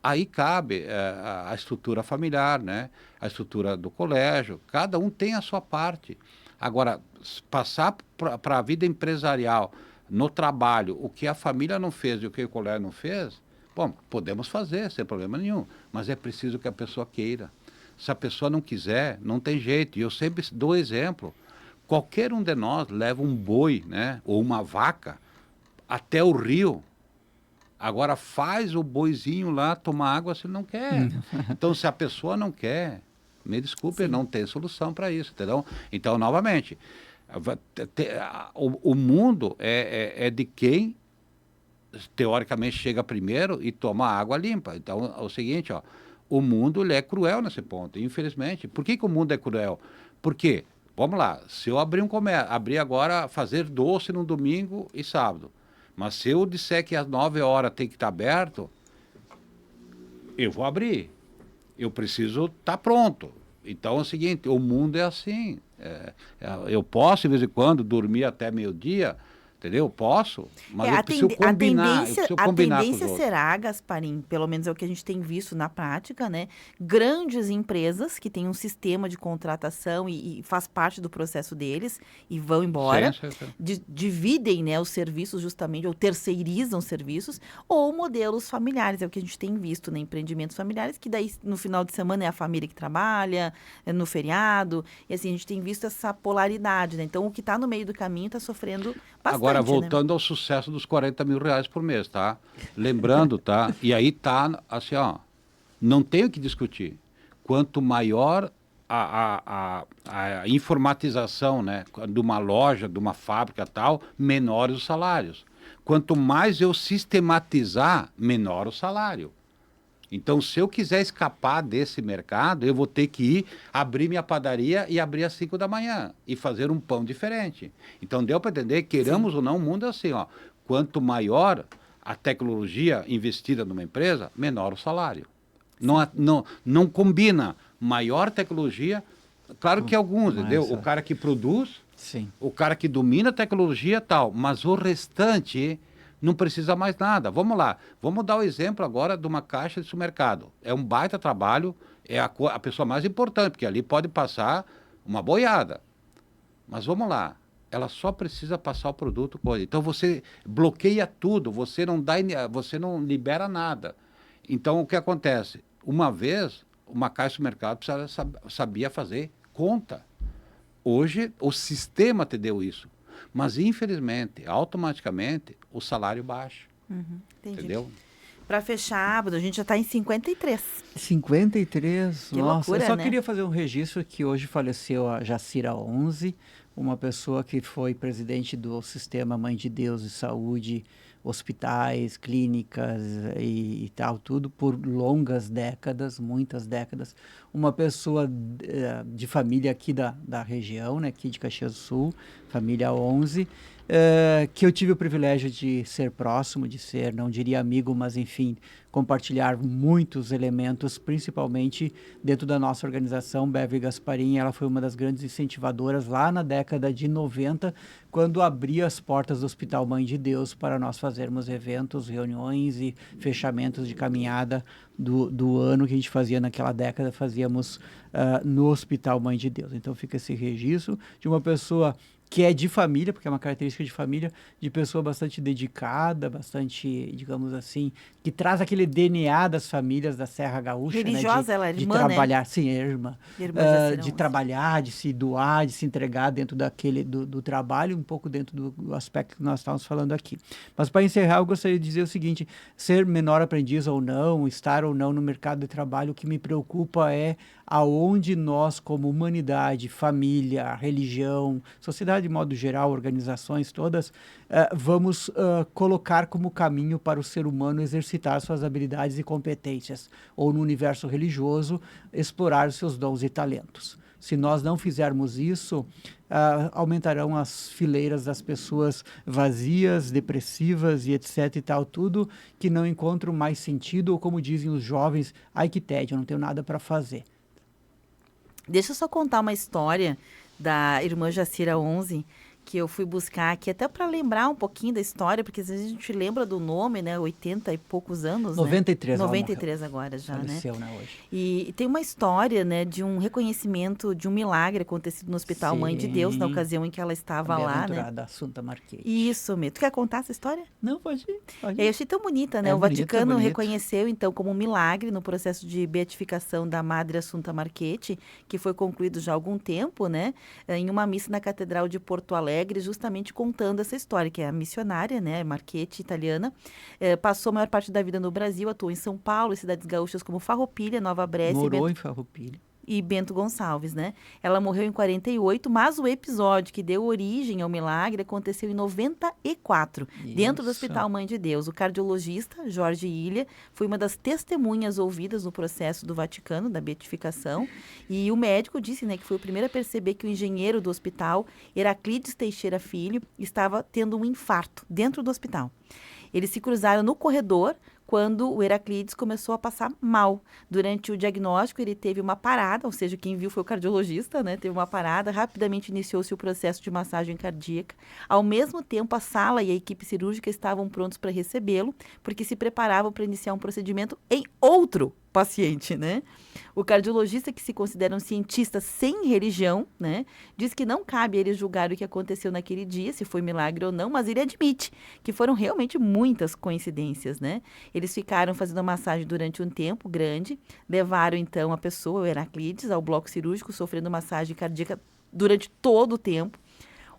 Speaker 2: aí cabe a estrutura familiar, né? A estrutura do colégio, cada um tem a sua parte. Agora, passar para a vida empresarial, no trabalho, o que a família não fez e o que o colégio não fez, bom, podemos fazer, sem problema nenhum, mas é preciso que a pessoa queira. Se a pessoa não quiser, não tem jeito. E eu sempre dou exemplo. Qualquer um de nós leva um boi, né, ou uma vaca até o rio. Agora faz o boizinho lá tomar água se ele não quer. Então, se a pessoa não quer, me desculpe, não tem solução para isso, entendeu? Então, novamente, o mundo é de quem, teoricamente, chega primeiro e toma água limpa. Então, é o seguinte, ó, o mundo ele é cruel nesse ponto, infelizmente. Por que o mundo é cruel? Porque, vamos lá, se eu abrir um comércio, abrir agora, fazer doce no domingo e sábado, mas se eu disser que às 9 horas tem que estar aberto, eu vou abrir. Eu preciso estar pronto. Então é o seguinte, o mundo é assim. Eu posso, de vez em quando, dormir até meio-dia, entendeu? Posso, mas eu preciso combinar.
Speaker 1: A tendência será, Gasparim, pelo menos é o que a gente tem visto na prática, né? Grandes empresas que têm um sistema de contratação e faz parte do processo deles e vão embora, dividem, né, os serviços justamente, ou terceirizam serviços, ou modelos familiares, é o que a gente tem visto, né? Empreendimentos familiares, que daí no final de semana é a família que trabalha, no feriado, e assim, a gente tem visto essa polaridade, né? Então, o que está no meio do caminho está sofrendo bastante.
Speaker 2: Agora, voltando ao sucesso dos 40 mil reais por mês, tá? Lembrando, tá? E aí tá, assim, ó, não tem o que discutir. Quanto maior a informatização, né, de uma loja, de uma fábrica tal, menores os salários. Quanto mais eu sistematizar, menor o salário. Então, se eu quiser escapar desse mercado, eu vou ter que ir abrir minha padaria e abrir às 5 da manhã e fazer um pão diferente. Então, deu para entender, queiramos ou não, o mundo é assim, ó. Quanto maior a tecnologia investida numa empresa, menor o salário. Não combina maior tecnologia, claro que alguns, entendeu? O cara que produz, o cara que domina a tecnologia tal, mas o restante não precisa mais nada. Vamos lá, vamos dar o exemplo agora de uma caixa de supermercado. É um baita trabalho, é a pessoa mais importante, porque ali pode passar uma boiada. Mas vamos lá, ela só precisa passar o produto. Então você bloqueia tudo, você não libera nada. Então o que acontece? Uma vez, uma caixa de supermercado sabia fazer conta. Hoje o sistema te deu isso. Mas, infelizmente, automaticamente, o salário baixa. Entendeu?
Speaker 1: Para fechar, a gente já está em 53.
Speaker 3: 53?
Speaker 1: Que
Speaker 3: nossa.
Speaker 1: Loucura,
Speaker 3: eu só
Speaker 1: né?
Speaker 3: queria fazer um registro que hoje faleceu a Jacira 11, uma pessoa que foi presidente do Sistema Mãe de Deus de Saúde, hospitais, clínicas e tal, tudo por longas décadas, muitas décadas. Uma pessoa de família aqui da região, né, aqui de Caxias do Sul, família 11, que eu tive o privilégio de ser próximo, de ser, não diria amigo, mas enfim, compartilhar muitos elementos, principalmente dentro da nossa organização, Bev Gasparim. Ela foi uma das grandes incentivadoras lá na década de 90, quando abria as portas do Hospital Mãe de Deus para nós fazermos eventos, reuniões e fechamentos de caminhada do ano que a gente fazia naquela década, fazíamos no Hospital Mãe de Deus. Então fica esse registro de uma pessoa que é de família, porque é uma característica de família, de pessoa bastante dedicada, bastante, digamos assim, que traz aquele DNA das famílias da Serra Gaúcha.
Speaker 1: Religiosa,
Speaker 3: né?
Speaker 1: Ela é irmã,
Speaker 3: de trabalhar, né? Sim, é irmã.
Speaker 1: De
Speaker 3: trabalhar, de se doar, de se entregar dentro do trabalho, um pouco dentro do aspecto que nós estávamos falando aqui. Mas para encerrar, eu gostaria de dizer o seguinte: ser menor aprendiz ou não, estar ou não no mercado de trabalho, o que me preocupa é aonde nós, como humanidade, família, religião, sociedade de modo geral, organizações todas, vamos colocar como caminho para o ser humano exercitar suas habilidades e competências, ou no universo religioso, explorar os seus dons e talentos. Se nós não fizermos isso, aumentarão as fileiras das pessoas vazias, depressivas e etc e tal, tudo que não encontram mais sentido, ou como dizem os jovens, ai que tédio, eu não tenho nada para fazer.
Speaker 1: Deixa eu só contar uma história da irmã Jacira 11, que eu fui buscar aqui, até para lembrar um pouquinho da história, porque às vezes a gente lembra do nome, né? 80 e poucos anos,
Speaker 3: 93,
Speaker 1: né?
Speaker 3: ela
Speaker 1: 93 agora já,
Speaker 3: faleceu,
Speaker 1: né?
Speaker 3: Hoje.
Speaker 1: E tem uma história, né, de um reconhecimento de um milagre acontecido no Hospital Mãe de Deus, na ocasião em que ela estava lá, né?
Speaker 3: Da Assunta Marchetti.
Speaker 1: Isso mesmo. Tu quer contar essa história?
Speaker 3: Não, pode ir.
Speaker 1: Eu achei tão bonita, né?
Speaker 3: É
Speaker 1: O
Speaker 3: bonito,
Speaker 1: Vaticano
Speaker 3: bonito.
Speaker 1: reconheceu, então, como um milagre no processo de beatificação da Madre Assunta Marchetti, que foi concluído já há algum tempo, né? Em uma missa na Catedral de Porto Alegre, justamente contando essa história, que é a missionária, né? Marchetti, italiana, passou a maior parte da vida no Brasil, atuou em São Paulo e cidades gaúchas como Farroupilha, Nova Brécia
Speaker 3: Morou em Farroupilha.
Speaker 1: e Bento Gonçalves, né? Ela morreu em 48, mas o episódio que deu origem ao milagre aconteceu em 94, dentro do
Speaker 3: Isso.
Speaker 1: Hospital Mãe de Deus. O cardiologista Jorge Ilha foi uma das testemunhas ouvidas no processo do Vaticano, da beatificação, e o médico disse, né, que foi o primeiro a perceber que o engenheiro do hospital, Heraclides Teixeira Filho, estava tendo um infarto dentro do hospital. Eles se cruzaram no corredor quando o Heraclides começou a passar mal. Durante o diagnóstico, ele teve uma parada, ou seja, quem viu foi o cardiologista, né? Teve uma parada, rapidamente iniciou-se o processo de massagem cardíaca. Ao mesmo tempo, a sala e a equipe cirúrgica estavam prontos para recebê-lo, porque se preparavam para iniciar um procedimento em outro paciente, né? O cardiologista, que se considera um cientista sem religião, né, diz que não cabe a ele julgar o que aconteceu naquele dia, se foi milagre ou não, mas ele admite que foram realmente muitas coincidências, né? Eles ficaram fazendo a massagem durante um tempo grande, levaram então a pessoa, o Heraclides, ao bloco cirúrgico, sofrendo massagem cardíaca durante todo o tempo.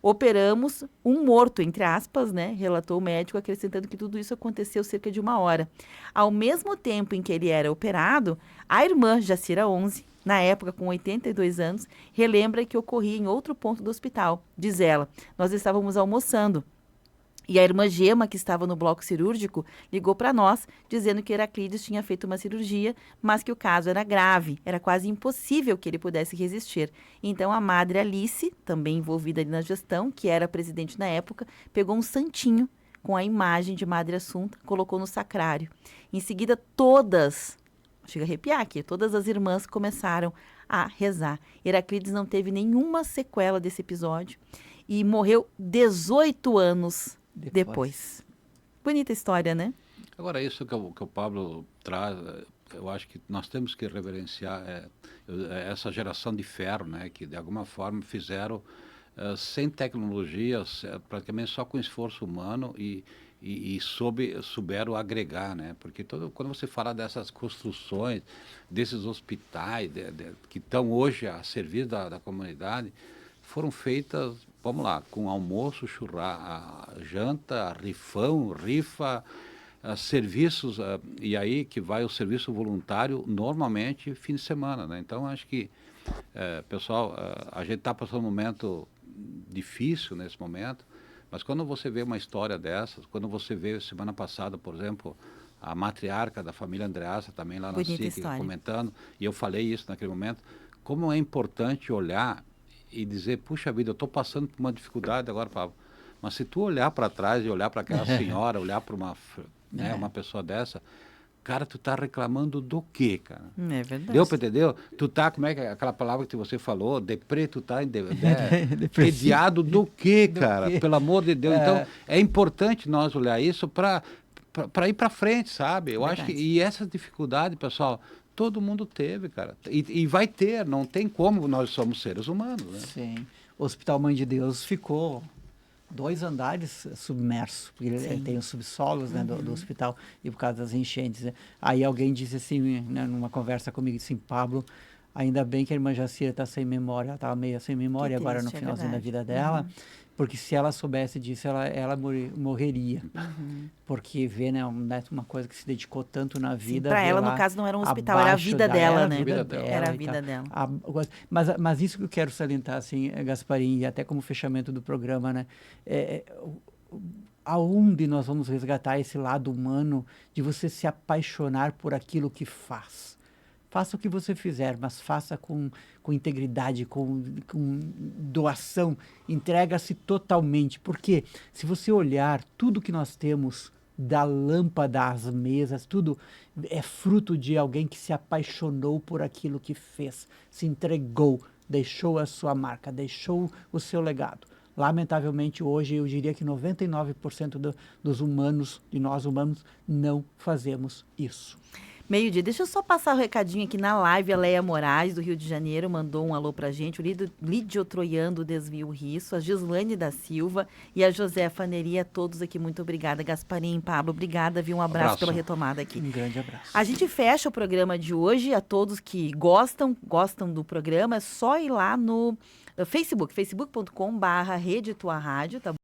Speaker 1: Operamos um morto, entre aspas, né? Relatou o médico, acrescentando que tudo isso aconteceu cerca de 1 hora. Ao mesmo tempo em que ele era operado, a irmã Jacira 11, na época com 82 anos, relembra que ocorria em outro ponto do hospital. Diz ela, nós estávamos almoçando. E a irmã Gema, que estava no bloco cirúrgico, ligou para nós, dizendo que Heraclides tinha feito uma cirurgia, mas que o caso era grave, era quase impossível que ele pudesse resistir. Então, a madre Alice, também envolvida ali na gestão, que era presidente na época, pegou um santinho com a imagem de Madre Assunta, colocou no sacrário. Em seguida, chega a arrepiar aqui, todas as irmãs começaram a rezar. Heraclides não teve nenhuma sequela desse episódio e morreu 18 anos depois. Bonita história, né?
Speaker 2: Agora, isso que o Pablo traz, eu acho que nós temos que reverenciar essa geração de ferro, né? Que de alguma forma fizeram sem tecnologias, praticamente só com esforço humano e souberam agregar, né? Porque quando você fala dessas construções, desses hospitais que estão hoje a serviço da comunidade, foram feitas, vamos lá, com almoço, janta, rifão, rifa, serviços, e aí que vai o serviço voluntário normalmente fim de semana, né? Então, acho que, pessoal, a gente está passando um momento difícil nesse momento, mas quando você vê uma história dessas, quando você vê semana passada, por exemplo, a matriarca da família Andreassa, também lá na SIC, comentando, e eu falei isso naquele momento, como é importante olhar e dizer, puxa vida, eu estou passando por uma dificuldade agora, Pablo, mas se tu olhar para trás e olhar para aquela senhora, olhar para uma pessoa dessa, cara, tu tá reclamando do quê, cara?
Speaker 1: É verdade.
Speaker 2: Deu para entender? Tu tá, como é que aquela palavra que você falou, deprê, tu tá entediado do quê, cara? Do quê? Pelo amor de Deus. Então, é importante nós olhar isso para ir para frente, sabe? Eu acho que, e essa dificuldade, pessoal, todo mundo teve, cara. E vai ter, não tem como, nós somos seres humanos, né?
Speaker 3: Sim. O Hospital Mãe de Deus ficou 2 andares submerso, porque ele tem os subsolos, né, do hospital, e por causa das enchentes, né? Aí alguém disse assim, né, numa conversa comigo, assim, Pablo, ainda bem que a irmã Jacira está sem memória, ela estava meio sem memória
Speaker 1: que
Speaker 3: agora
Speaker 1: triste,
Speaker 3: no finalzinho da vida dela, porque se ela soubesse disso, ela morreria. Porque vê, né, uma coisa que se dedicou tanto na vida.
Speaker 1: Para ela, no caso, não era um hospital, era a vida dela, né? Era a vida dela.
Speaker 3: Mas isso que eu quero salientar, assim, Gasparim, e até como fechamento do programa, né? Aonde nós vamos resgatar esse lado humano de você se apaixonar por aquilo que faz? Faça o que você fizer, mas faça com integridade, com doação, entrega-se totalmente. Porque se você olhar tudo que nós temos da lâmpada às mesas, tudo é fruto de alguém que se apaixonou por aquilo que fez, se entregou, deixou a sua marca, deixou o seu legado. Lamentavelmente, hoje, eu diria que 99% dos humanos, de nós humanos, não fazemos isso.
Speaker 1: Meio-dia. Deixa eu só passar o recadinho aqui na live. A Leia Moraes, do Rio de Janeiro, mandou um alô pra gente. O Lídio Troiano, do Desvio Risso. A Gislaine da Silva e a Josefa Neria. Todos aqui, muito obrigada. Gasparim, Pablo, obrigada. Viu? Um abraço pela retomada aqui.
Speaker 3: Um grande abraço.
Speaker 1: A gente fecha o programa de hoje. A todos que gostam do programa, é só ir lá no Facebook, facebook.com/Rede Tua Rádio, tá bom?